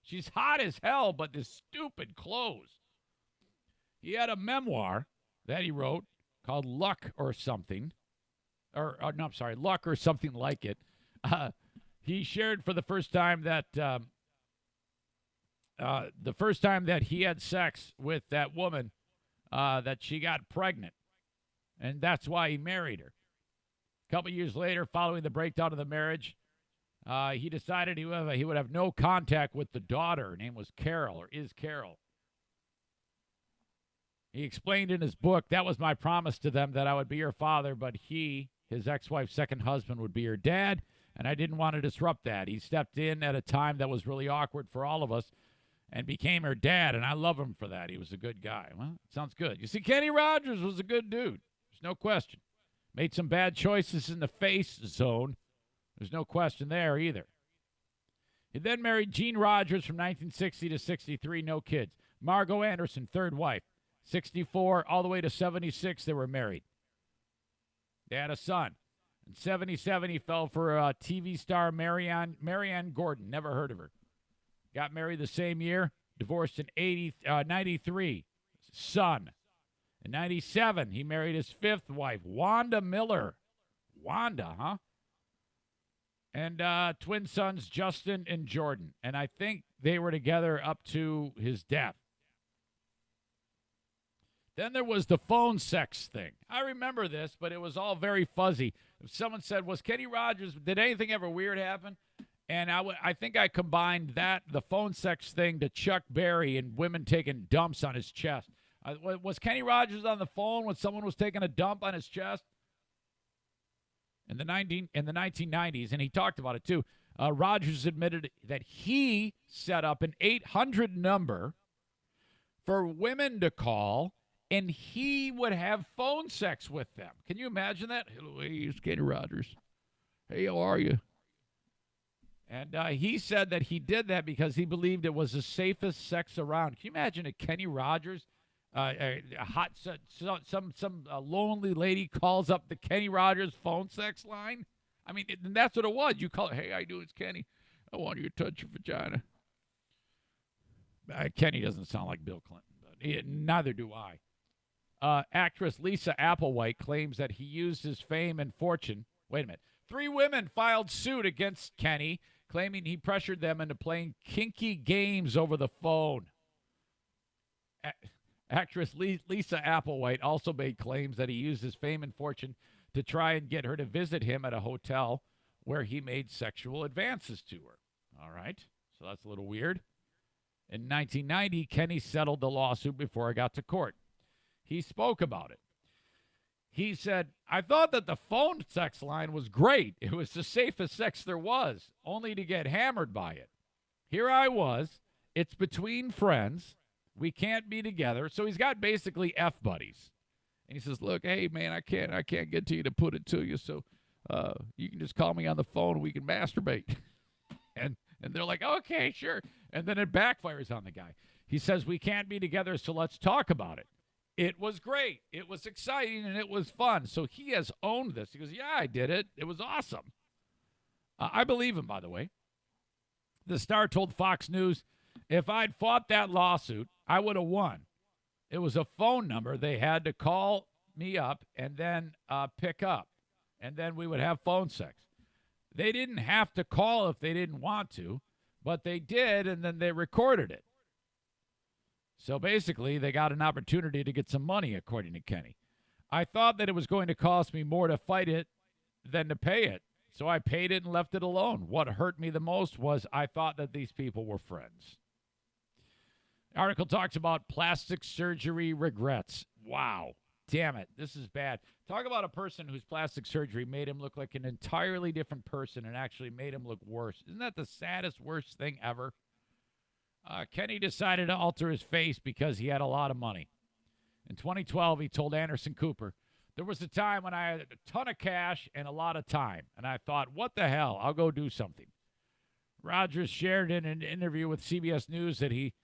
She's hot as hell, but this stupid clothes. He had a memoir that he wrote called Luck or Something. Luck or Something Like It. He shared for the first time that he had sex with that woman, that she got pregnant. And that's why he married her. A couple years later, following the breakdown of the marriage, he decided he would have no contact with the daughter. Her name was Carol, or is Carol. He explained in his book, "That was my promise to them, that I would be her father, but he, his ex-wife's second husband, would be her dad, and I didn't want to disrupt that. He stepped in at a time that was really awkward for all of us and became her dad, and I love him for that. He was a good guy." Well, sounds good. You see, Kenny Rogers was a good dude. There's no question. Made some bad choices in the face zone. There's no question there either. He then married Jean Rogers from 1960 to 63, no kids. Margot Anderson, third wife. 64 all the way to 76, they were married. They had a son. In 77, he fell for TV star Marianne Gordon. Never heard of her. Got married the same year. Divorced in 93. Son. In 97, he married his 5th wife, Wanda Miller. Wanda, huh? And twin sons, Justin and Jordan. And I think they were together up to his death. Then there was the phone sex thing. I remember this, but it was all very fuzzy. If someone said, was Kenny Rogers, did anything ever weird happen? And I think I combined the phone sex thing, to Chuck Berry and women taking dumps on his chest. Was Kenny Rogers on the phone when someone was taking a dump on his chest? in the 1990s, and he talked about it too. Rogers admitted that he set up an 800 number for women to call, and he would have phone sex with them. Can you imagine that? Hello, hey, it's Kenny Rogers. Hey, how are you? And he said that he did that because he believed it was the safest sex around. Can you imagine a Kenny Rogers, some lonely lady calls up the Kenny Rogers phone sex line? I mean, that's what it was. You call it, hey, how you doing? It's Kenny. I want you to touch your vagina. Kenny doesn't sound like Bill Clinton, but neither do I. Actress Lisa Applewhite claims that he used his fame and fortune. Wait a minute. 3 women filed suit against Kenny, claiming he pressured them into playing kinky games over the phone. Actress Lisa Applewhite also made claims that he used his fame and fortune to try and get her to visit him at a hotel where he made sexual advances to her. All right, so that's a little weird. In 1990, Kenny settled the lawsuit before it got to court. He spoke about it. He said, I thought that the phone sex line was great. It was the safest sex there was, only to get hammered by it. Here I was. It's between friends. We can't be together. So he's got basically F buddies. And he says, look, hey, man, I can't get to you to put it to you. So you can just call me on the phone. We can masturbate. and they're like, okay, sure. And then it backfires on the guy. He says, we can't be together, so let's talk about it. It was great. It was exciting, and it was fun. So he has owned this. He goes, yeah, I did it. It was awesome. I believe him, by the way. The star told Fox News, if I'd fought that lawsuit, I would have won. It was a phone number. They had to call me up and then pick up, and then we would have phone sex. They didn't have to call if they didn't want to, but they did, and then they recorded it. So basically, they got an opportunity to get some money, according to Kenny. I thought that it was going to cost me more to fight it than to pay it, so I paid it and left it alone. What hurt me the most was I thought that these people were friends. The article talks about plastic surgery regrets. Wow. Damn it. This is bad. Talk about a person whose plastic surgery made him look like an entirely different person and actually made him look worse. Isn't that the saddest, worst thing ever? Kenny decided to alter his face because he had a lot of money. In 2012, he told Anderson Cooper, there was a time when I had a ton of cash and a lot of time, and I thought, what the hell? I'll go do something. Rogers shared in an interview with CBS News that he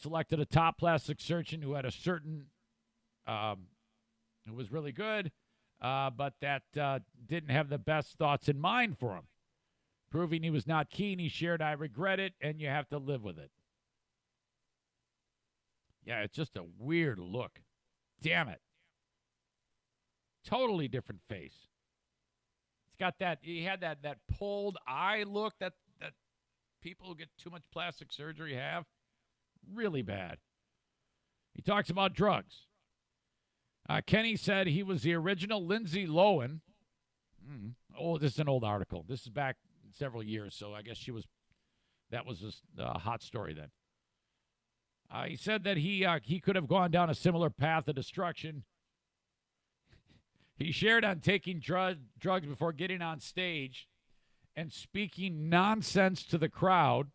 selected a top plastic surgeon who had a certain, who was really good, but that didn't have the best thoughts in mind for him. Proving he was not keen, he shared, I regret it, and you have to live with it. Yeah, it's just a weird look. Damn it. Totally different face. It's got that, he had that pulled eye look that people who get too much plastic surgery have. Really bad. He talks about drugs. Kenny said he was the original Lindsay Lohan. Oh, this is an old article. This is back several years, so I guess that was a hot story then. He said that he could have gone down a similar path of destruction. He shared on taking drugs before getting on stage and speaking nonsense to the crowd,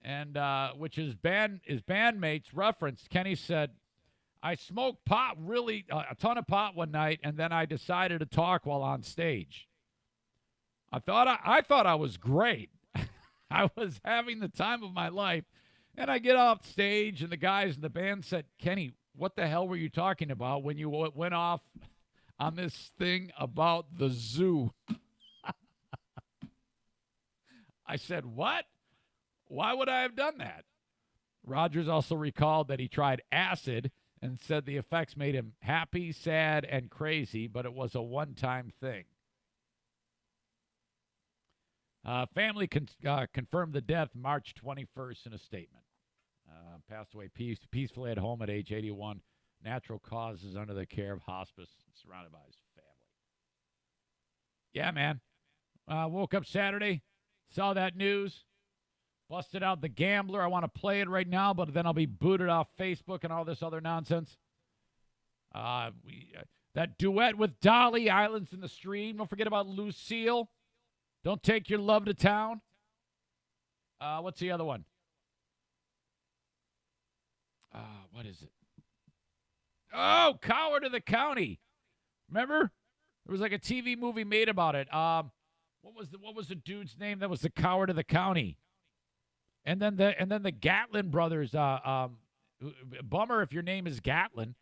and which his bandmates referenced. Kenny said, I smoked pot, really a ton of pot one night, and then I decided to talk while on stage. I thought I was great. I was having the time of my life. And I get off stage, and the guys in the band said, Kenny, what the hell were you talking about when you went off on this thing about the zoo? I said, what? Why would I have done that? Rogers also recalled that he tried acid and said the effects made him happy, sad, and crazy, but it was a one-time thing. Family confirmed the death March 21st in a statement. Passed away peacefully at home at age 81. Natural causes under the care of hospice, surrounded by his family. Yeah, man. Woke up Saturday, saw that news, busted out The Gambler. I want to play it right now, but then I'll be booted off Facebook and all this other nonsense. That duet with Dolly, Islands in the Stream. Don't forget about Lucille. Don't Take Your Love to Town. What's the other one? What is it? Oh, Coward of the County. Remember? There was like a TV movie made about it. What was the dude's name that was the Coward of the County? And then the Gatlin brothers. Bummer if your name is Gatlin.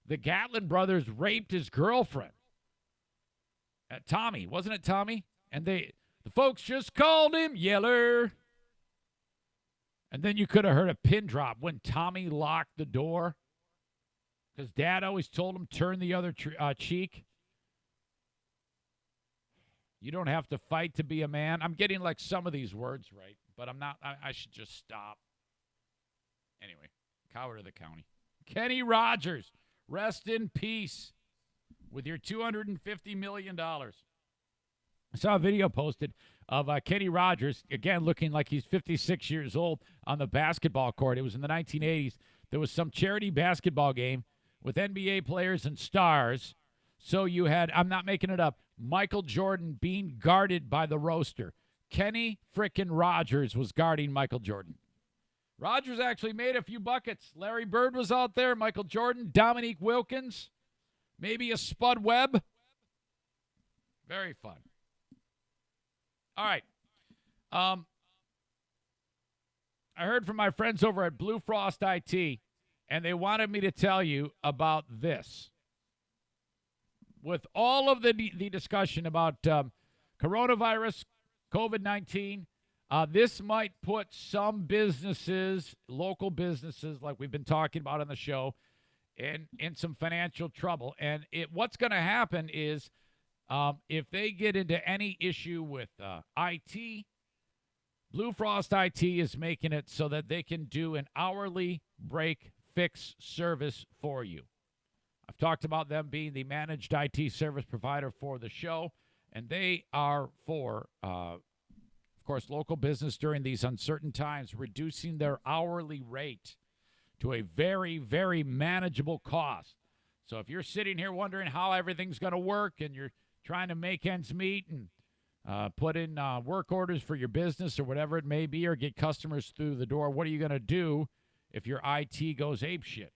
The Gatlin brothers raped his girlfriend. Tommy, wasn't it Tommy? And the folks just called him Yeller. And then you could have heard a pin drop when Tommy locked the door. Because Dad always told him, turn the other cheek. You don't have to fight to be a man. I'm getting like some of these words right, but I'm not. I should just stop. Anyway, Coward of the County. Kenny Rogers, rest in peace with your $250 million. I saw a video posted of Kenny Rogers, again, looking like he's 56 years old on the basketball court. It was in the 1980s. There was some charity basketball game with NBA players and stars. So you had, I'm not making it up, Michael Jordan being guarded by the roaster. Kenny frickin' Rogers was guarding Michael Jordan. Rogers actually made a few buckets. Larry Bird was out there, Michael Jordan, Dominique Wilkins, maybe a Spud Webb. Very fun. All right. I heard from my friends over at Blue Frost IT, and they wanted me to tell you about this. With all of the discussion about coronavirus, COVID-19, this might put some businesses, local businesses, like we've been talking about on the show, in some financial trouble. And what's going to happen is if they get into any issue with IT, Blue Frost IT is making it so that they can do an hourly break fix service for you. I've talked about them being the managed IT service provider for the show, and they are for, of course, local business during these uncertain times, reducing their hourly rate to a very, very manageable cost. So if you're sitting here wondering how everything's going to work and you're trying to make ends meet and put in work orders for your business or whatever it may be, or get customers through the door, what are you going to do if your IT goes apeshit?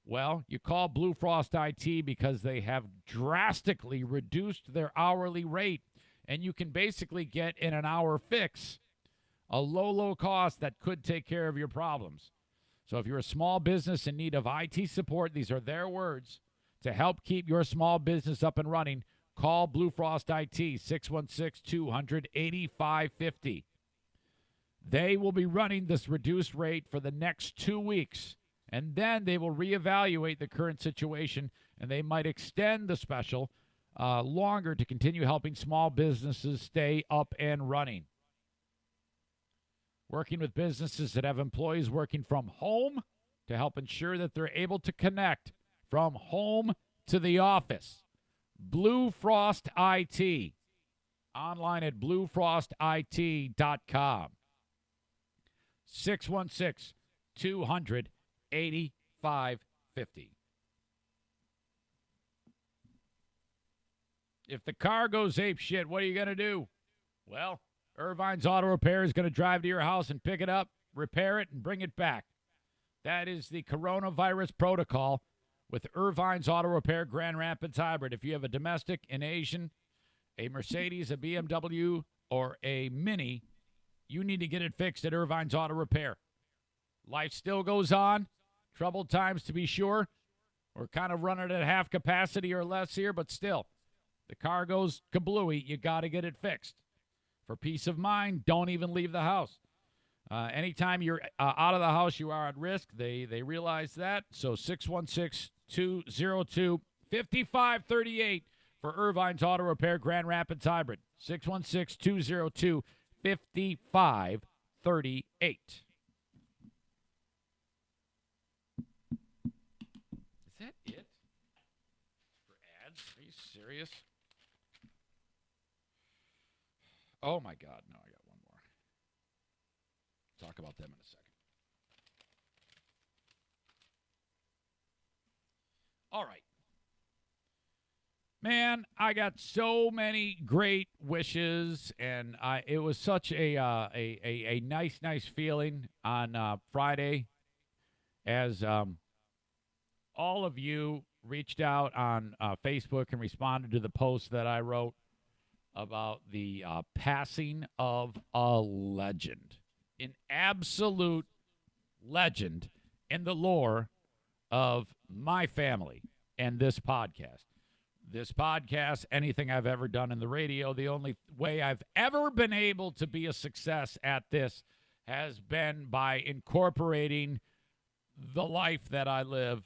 Well, you call Blue Frost IT because they have drastically reduced their hourly rate, and you can basically get in an hour fix a low cost that could take care of your problems. So if you're a small business in need of IT support, these are their words, to help keep your small business up and running, call Blue Frost IT, 616-200-8550. They will be running this reduced rate for the next 2 weeks. And then they will reevaluate the current situation, and they might extend the special longer to continue helping small businesses stay up and running. Working with businesses that have employees working from home to help ensure that they're able to connect from home to the office. Blue Frost IT. Online at bluefrostit.com. 616-200-8550. If the car goes ape shit, what are you going to do? Well, Irvine's Auto Repair is going to drive to your house and pick it up, repair it, and bring it back. That is the coronavirus protocol with Irvine's Auto Repair Grand Rapids Hybrid. If you have a domestic, an Asian, a Mercedes, a BMW, or a Mini, you need to get it fixed at Irvine's Auto Repair. Life still goes on. Troubled times, to be sure. We're kind of running at half capacity or less here, but still, the car goes kablooey. You got to get it fixed. For peace of mind, don't even leave the house. Anytime you're out of the house, you are at risk. They realize that. So 616-202-5538 for Irvine's Auto Repair Grand Rapids Hybrid. 616-202-5538. Is that it? For ads? Are you serious? Oh, my God. No, I got one more. Talk about them in a second. All right. Man, I got so many great wishes, and it was such a nice feeling on Friday as all of you reached out on Facebook and responded to the post that I wrote about the passing of a legend, an absolute legend in the lore of my family and this podcast. This podcast, anything I've ever done in the radio, the only way I've ever been able to be a success at this has been by incorporating the life that I live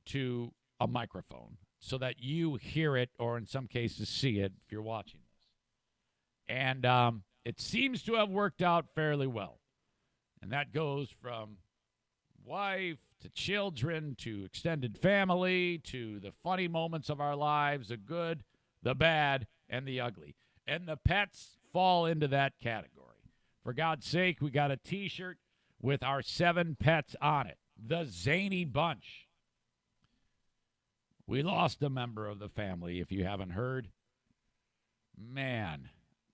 to a microphone so that you hear it, or in some cases see it if you're watching this. And it seems to have worked out fairly well. And that goes from wife to children to extended family to the funny moments of our lives, the good, the bad, and the ugly. And the pets fall into that category. For God's sake, we got a T-shirt with our 7 pets on it. The Zany Bunch. We lost a member of the family, if you haven't heard. Man,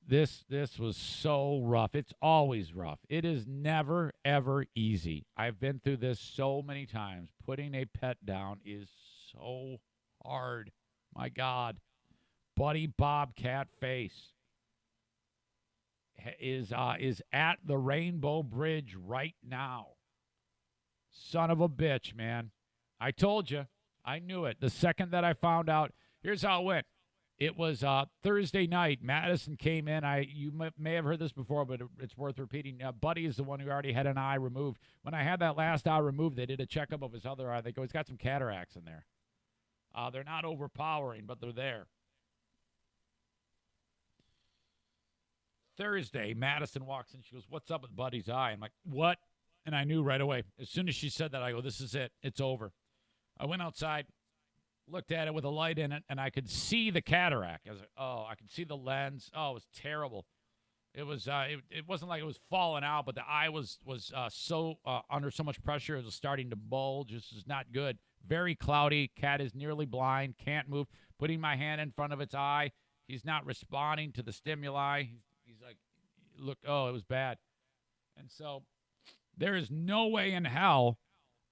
this was so rough. It's always rough. It is never, ever easy. I've been through this so many times. Putting a pet down is so hard. My God. Buddy Bobcat Face is at the Rainbow Bridge right now. Son of a bitch, man. I told you. I knew it. The second that I found out, here's how it went. It was Thursday night. Madison came in. You may have heard this before, but it's worth repeating. Buddy is the one who already had an eye removed. When I had that last eye removed, they did a checkup of his other eye. They go, he's got some cataracts in there. They're not overpowering, but they're there. Thursday, Madison walks in. She goes, what's up with Buddy's eye? I'm like, what? And I knew right away. As soon as she said that, I go, this is it. It's over. I went outside, looked at it with a light in it, and I could see the cataract. I was like, oh, I could see the lens. Oh, it was terrible. It was. It wasn't like it was falling out, but the eye was so under so much pressure, it was starting to bulge. This is not good. Very cloudy. Cat is nearly blind. Can't move. Putting my hand in front of its eye. He's not responding to the stimuli. He's like, look, oh, it was bad. And so there is no way in hell.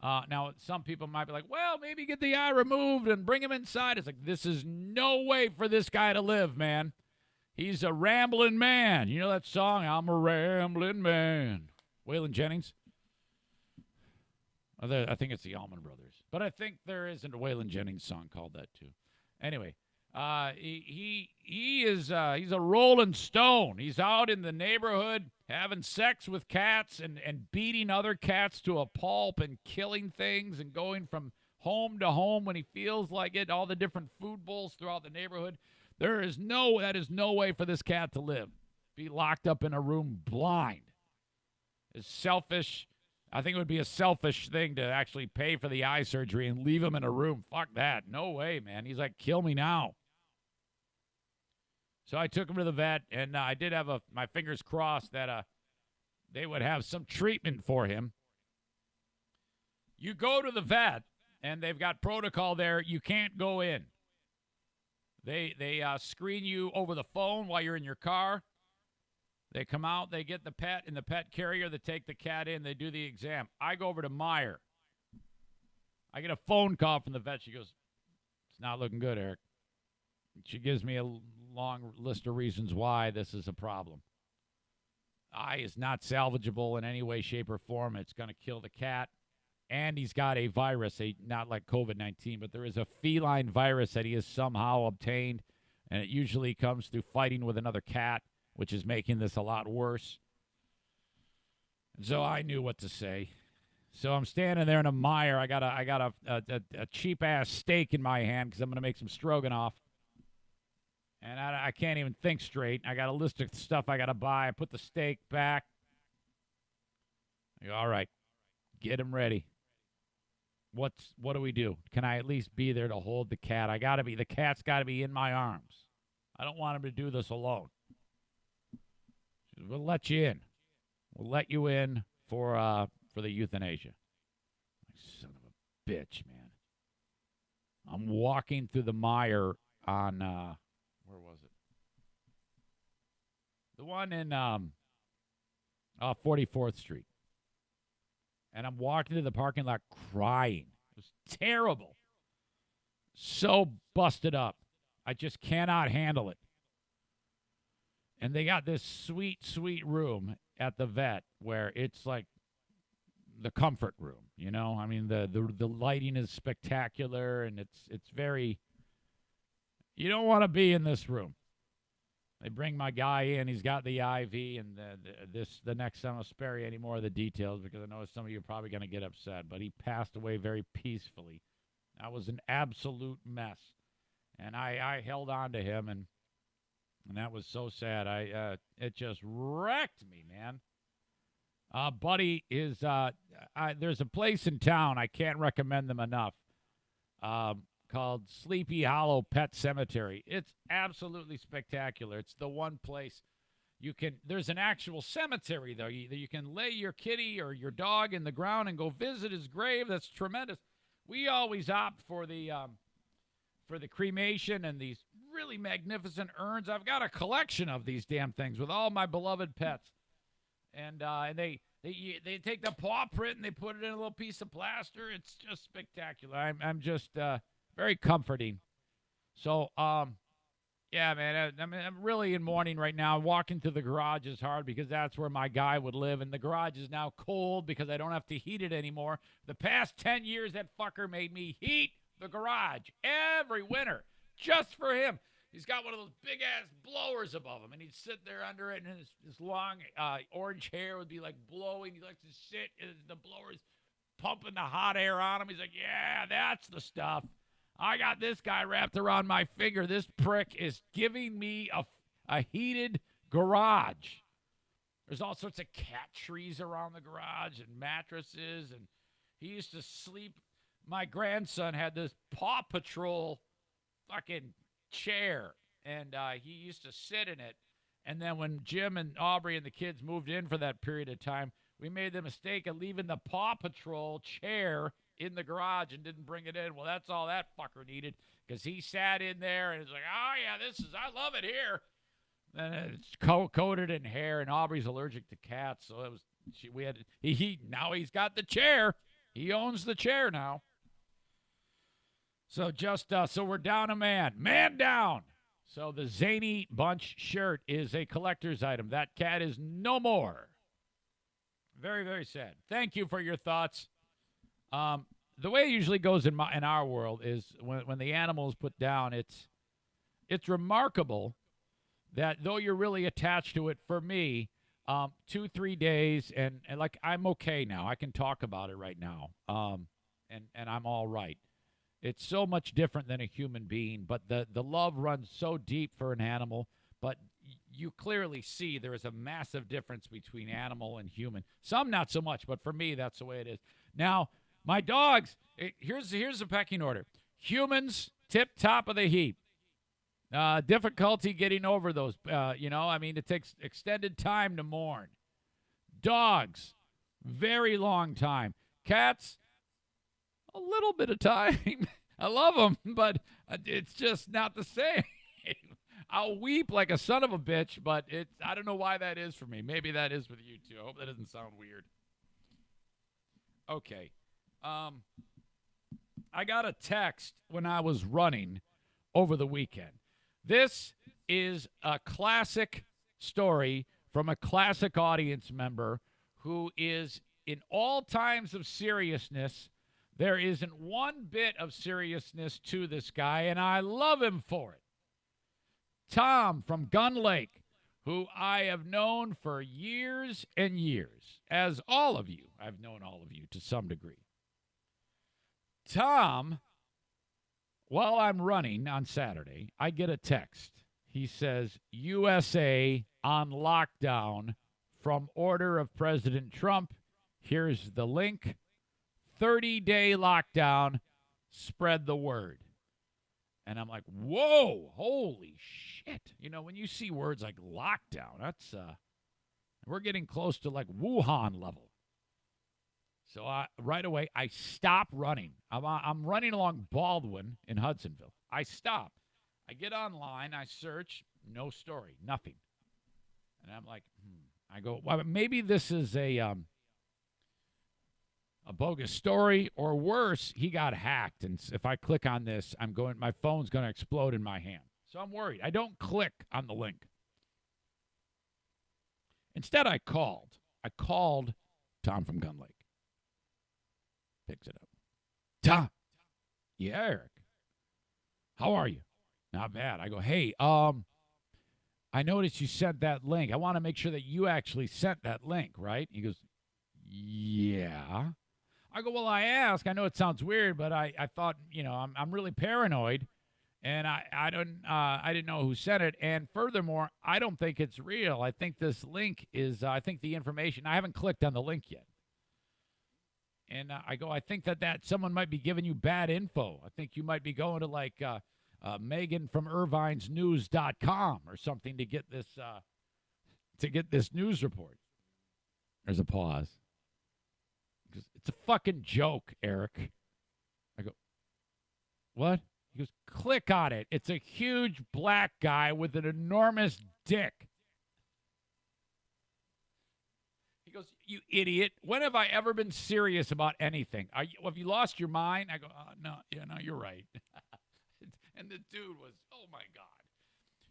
Now, some people might be like, well, maybe get the eye removed and bring him inside. It's like, this is no way for this guy to live, man. He's a rambling man. You know that song, I'm a rambling man? Waylon Jennings? I think it's the Allman Brothers. But I think there isn't a Waylon Jennings song called that, too. Anyway, he's a rolling stone. He's out in the neighborhood having sex with cats and beating other cats to a pulp and killing things and going from home to home when he feels like it, all the different food bowls throughout the neighborhood. That is no way for this cat to live. Be locked up in a room blind. It's selfish. I think it would be a selfish thing to actually pay for the eye surgery and leave him in a room. Fuck that. No way, man. He's like, kill me now. So I took him to the vet, and I did have my fingers crossed that they would have some treatment for him. You go to the vet, and they've got protocol there. You can't go in. They screen you over the phone while you're in your car. They come out, they get the pet in the pet carrier, they take the cat in, they do the exam. I go over to Meyer. I get a phone call from the vet. She goes, it's not looking good, Eric. She gives me a long list of reasons why this is a problem. Eye is not salvageable in any way, shape, or form. It's going to kill the cat. And he's got a virus, not like COVID-19, but there is a feline virus that he has somehow obtained, and it usually comes through fighting with another cat, which is making this a lot worse. And so I knew what to say. So I'm standing there in a Meyer. I got a cheap-ass steak in my hand because I'm going to make some stroganoff. And I can't even think straight. I got a list of stuff I got to buy. I put the steak back. I go, all right, get him ready. What do we do? Can I at least be there to hold the cat? The cat's got to be in my arms. I don't want him to do this alone. She goes, we'll let you in. We'll let you in for the euthanasia. Son of a bitch, man. I'm walking through the Meyer on, where was it? The one in 44th Street. And I'm walking to the parking lot crying. It was terrible. So busted up. I just cannot handle it. And they got this sweet, sweet room at the vet where it's like the comfort room, you know? I mean, the lighting is spectacular, and it's very, you don't want to be in this room. They bring my guy in. He's got the IV, and the next time I'll spare you any more of the details because I know some of you are probably going to get upset, but he passed away very peacefully. That was an absolute mess. And I held on to him, and that was so sad. It just wrecked me, man. Buddy is there's a place in town, I can't recommend them enough, called Sleepy Hollow Pet Cemetery. It's absolutely spectacular. It's the one place there's an actual cemetery, though. You can lay your kitty or your dog in the ground and go visit his grave. That's tremendous. We always opt for the cremation and these really magnificent urns. I've got a collection of these damn things with all my beloved pets. And they take the paw print and they put it in a little piece of plaster. It's just spectacular. I'm just very comforting. So yeah, man. I'm really in mourning right now. Walking to the garage is hard because that's where my guy would live, and the garage is now cold because I don't have to heat it anymore. The past 10 years, that fucker made me heat the garage every winter just for him. He's got one of those big-ass blowers above him, and he'd sit there under it, and his long orange hair would be, like, blowing. He likes to sit as the blower's pumping the hot air on him. He's like, yeah, that's the stuff. I got this guy wrapped around my finger. This prick is giving me a heated garage. There's all sorts of cat trees around the garage and mattresses, and he used to sleep. My grandson had this Paw Patrol fucking chair, and he used to sit in it. And then when Jim and Aubrey and the kids moved in for that period of time, we made the mistake of leaving the Paw Patrol chair in the garage and didn't bring it in. Well, that's all that fucker needed, because he sat in there and was like, oh, yeah, I love it here. And it's coated in hair, and Aubrey's allergic to cats, so it was, now he's got the chair. He owns the chair now. So so we're down a man. Man down. So the Zany Bunch shirt is a collector's item. That cat is no more. Very, very sad. Thank you for your thoughts. The way it usually goes in our world is when the animal is put down, it's remarkable that though you're really attached to it, for me, 2-3 days, and like I'm okay now. I can talk about it right now, and I'm all right. It's so much different than a human being, but the love runs so deep for an animal, but you clearly see there is a massive difference between animal and human. Some not so much, but for me, that's the way it is. Now, my dogs, here's the pecking order. Humans, tip top of the heap. Difficulty getting over those, it takes extended time to mourn. Dogs, very long time. Cats, a little bit of time. I love them, but it's just not the same. I'll weep like a son of a bitch, but I don't know why that is for me. Maybe that is with you, too. I hope that doesn't sound weird. Okay. I got a text when I was running over the weekend. This is a classic story from a classic audience member who is, in all times of seriousness, there isn't one bit of seriousness to this guy, and I love him for it. Tom from Gun Lake, who I have known for years and years, as all of you. I've known all of you to some degree. Tom, while I'm running on Saturday, I get a text. He says, USA on lockdown from order of President Trump. Here's the link. 30-day lockdown. Spread the word. And I'm like, whoa, holy shit. You know, when you see words like lockdown, that's, we're getting close to like Wuhan level. So right away, I stop running. I'm running along Baldwin in Hudsonville. I stop. I get online, I search, no story, nothing. And I'm like, I go, well, maybe this is a bogus story, or worse, he got hacked. And if I click on this, my phone's going to explode in my hand. So I'm worried. I don't click on the link. Instead, I called. Tom from Gun Lake. Picks it up. Tom. Yeah, Eric. How are you? Not bad. I go, hey, I noticed you sent that link. I want to make sure that you actually sent that link, right? He goes, yeah. I go, well, I know it sounds weird, but I thought, I'm really paranoid, and I didn't know who sent it. And furthermore, I don't think it's real. I think this link is, the information, I haven't clicked on the link yet. And I go, I think that someone might be giving you bad info. I think you might be going to like Megan from Irvine'sNews.com or something to get this news report. There's a pause. It's a fucking joke, Eric. I go, what? He goes, click on it. It's a huge black guy with an enormous dick. He goes, you idiot. When have I ever been serious about anything? Have you lost your mind? I go, no, you're right. And the dude was, oh, my God.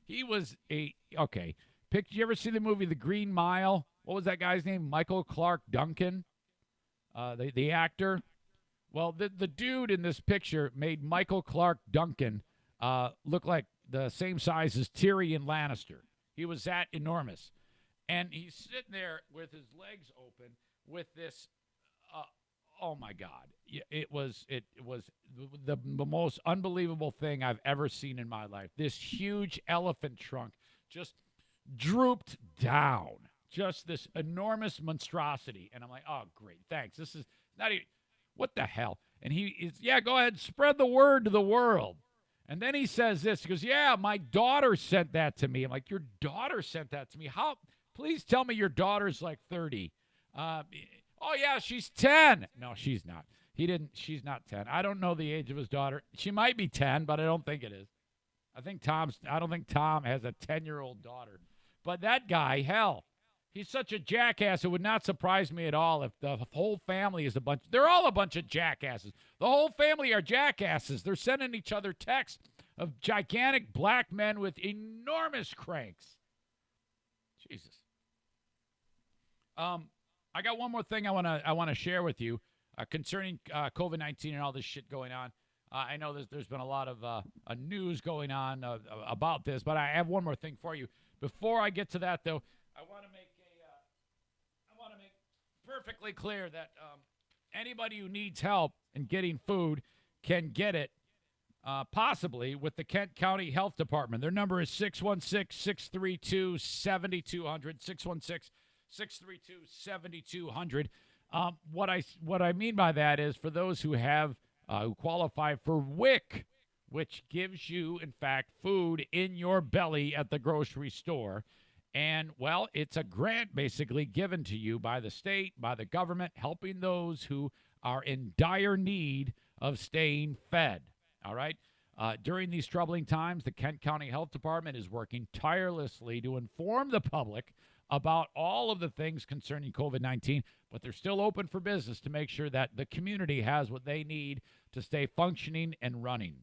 He was okay. Did you ever see the movie The Green Mile? What was that guy's name? Michael Clark Duncan, the actor. Well, the dude in this picture made Michael Clark Duncan look like the same size as Tyrion Lannister. He was that enormous. And he's sitting there with his legs open with this, oh, my God. It was the most unbelievable thing I've ever seen in my life. This huge elephant trunk just drooped down. Just this enormous monstrosity. And I'm like, oh, great, thanks. This is not even, what the hell? And he is, yeah, go ahead, spread the word to the world. And then he says this. He goes, yeah, my daughter sent that to me. I'm like, your daughter sent that to me? How? Please tell me your daughter's like 30. Oh, yeah, she's 10. No, she's not. She's not 10. I don't know the age of his daughter. She might be 10, but I don't think it is. I don't think Tom has a 10-year-old daughter. But that guy, hell, he's such a jackass. It would not surprise me at all if the whole family is they're all a bunch of jackasses. The whole family are jackasses. They're sending each other texts of gigantic black men with enormous cranks. Jesus. I got one more thing I want to share with you concerning COVID-19 and all this shit going on. I know there's been a lot of news going on about this, but I have one more thing for you. Before I get to that, though, I want to make perfectly clear that anybody who needs help in getting food can get it, possibly with the Kent County Health Department. Their number is 616-632-7200, 616-632-7200. What I mean by that is for those who who qualify for WIC, which gives you, in fact, food in your belly at the grocery store. And, well, it's a grant basically given to you by the state, by the government, helping those who are in dire need of staying fed. All right? During these troubling times, the Kent County Health Department is working tirelessly to inform the public about all of the things concerning COVID-19, but they're still open for business to make sure that the community has what they need to stay functioning and running.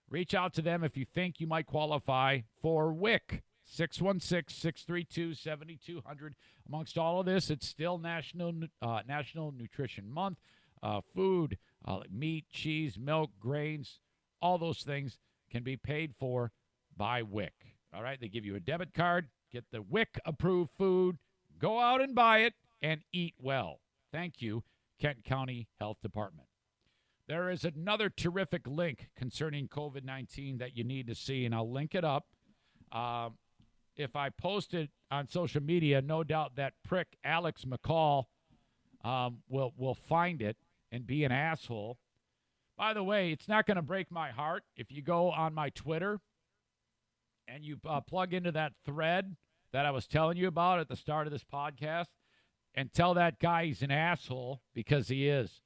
Reach out to them if you think you might qualify for WIC, 616-632-7200. Amongst all of this, it's still National Nutrition Month. Food, like meat, cheese, milk, grains, all those things can be paid for by WIC. All right, they give you a debit card, get the WIC-approved food, go out and buy it, and eat well. Thank you, Kent County Health Department. There is another terrific link concerning COVID-19 that you need to see, and I'll link it up. If I post it on social media, no doubt that prick Alex McCall will find it and be an asshole. By the way, it's not going to break my heart if you go on my Twitter and you plug into that thread that I was telling you about at the start of this podcast and tell that guy he's an asshole, because he is.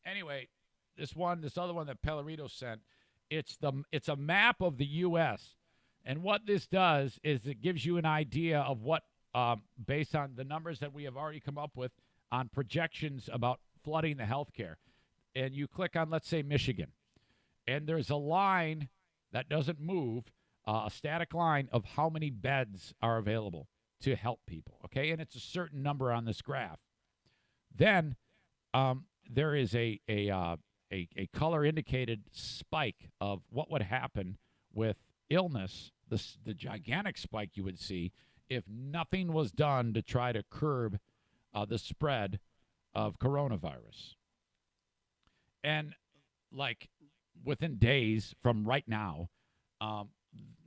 Anyway, this other one that Pellerito sent It's a map of the U.S., and what this does is it gives you an idea of what, based on the numbers that we have already come up with on projections about flooding the healthcare. And you click on, let's say, Michigan, and there's a line that doesn't move, a static line of how many beds are available to help people, okay? And it's a certain number on this graph. Then there is a color-indicated spike of what would happen with illness, the gigantic spike you would see if nothing was done to try to curb the spread of coronavirus. And, like, within days from right now,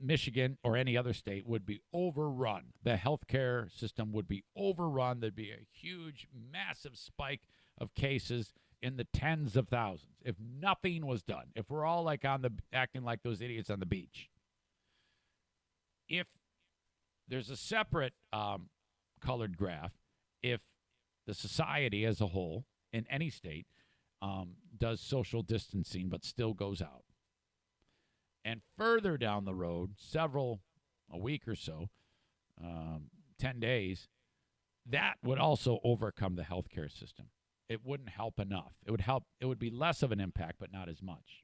Michigan or any other state would be overrun. The healthcare system would be overrun. There'd be a huge, massive spike of cases in the tens of thousands if nothing was done. If we're all like acting like those idiots on the beach. If there's a separate colored graph, if the society as a whole in any state does social distancing but still goes out. And further down the road, a week or so, 10 days, that would also overcome the healthcare system. It wouldn't help enough. It would be less of an impact, but not as much.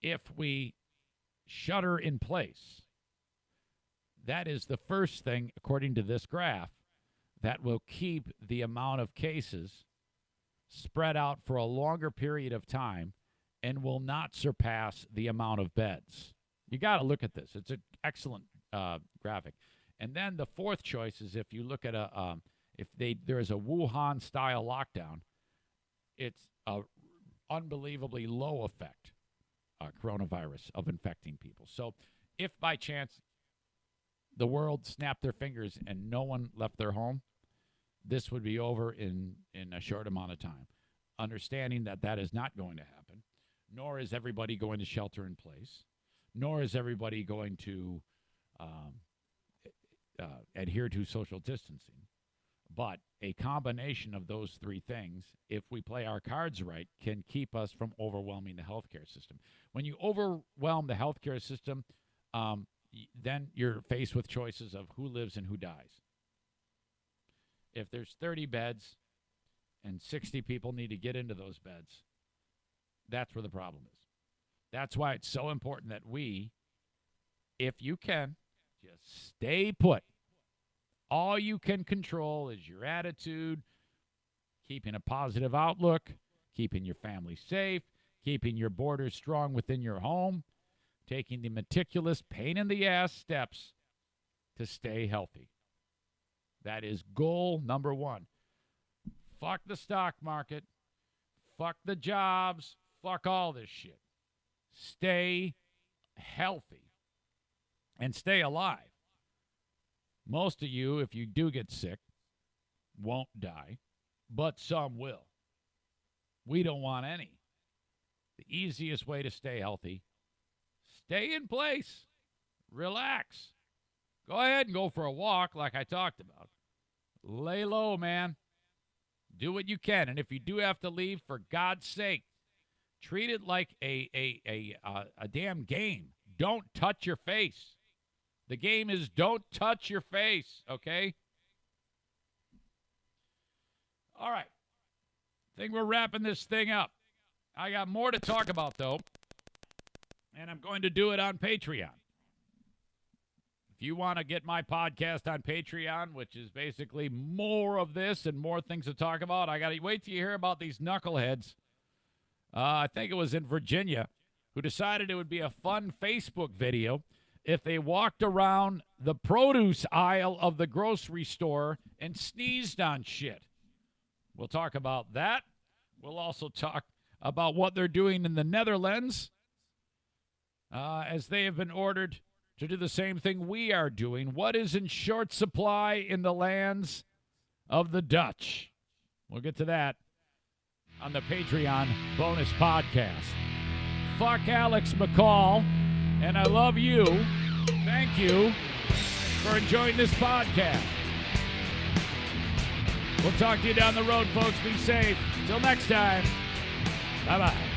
If we shutter in place, that is the first thing, according to this graph, that will keep the amount of cases spread out for a longer period of time and will not surpass the amount of beds. You got to look at this. It's an excellent graphic. And then the fourth choice is if you look at there is a Wuhan-style lockdown, it's a unbelievably low effect coronavirus of infecting people. So if by chance the world snapped their fingers and no one left their home, this would be over in a short amount of time. Understanding that is not going to happen, nor is everybody going to shelter in place, nor is everybody going to adhere to social distancing. But a combination of those three things, if we play our cards right, can keep us from overwhelming the healthcare system. When you overwhelm the healthcare system, then you're faced with choices of who lives and who dies. If there's 30 beds and 60 people need to get into those beds, that's where the problem is. That's why it's so important that we, if you can, just stay put. All you can control is your attitude, keeping a positive outlook, keeping your family safe, keeping your borders strong within your home, taking the meticulous pain-in-the-ass steps to stay healthy. That is goal number one. Fuck the stock market. Fuck the jobs. Fuck all this shit. Stay healthy and stay alive. Most of you, if you do get sick, won't die, but some will. We don't want any. The easiest way to stay healthy, stay in place. Relax. Go ahead and go for a walk like I talked about. Lay low, man. Do what you can. And if you do have to leave, for God's sake, treat it like a damn game. Don't touch your face. The game is don't touch your face, okay? All right. I think we're wrapping this thing up. I got more to talk about, though, and I'm going to do it on Patreon. If you want to get my podcast on Patreon, which is basically more of this and more things to talk about, I got to wait till you hear about these knuckleheads. I think it was in Virginia, who decided it would be a fun Facebook video if they walked around the produce aisle of the grocery store and sneezed on shit. We'll talk about that. We'll also talk about what they're doing in the Netherlands, as they have been ordered to do the same thing we are doing. What is in short supply in the lands of the Dutch? We'll get to that on the Patreon bonus podcast. Fuck Alex McCall, and I love you. Thank you for enjoying this podcast. We'll talk to you down the road, folks. Be safe. Until next time, bye-bye.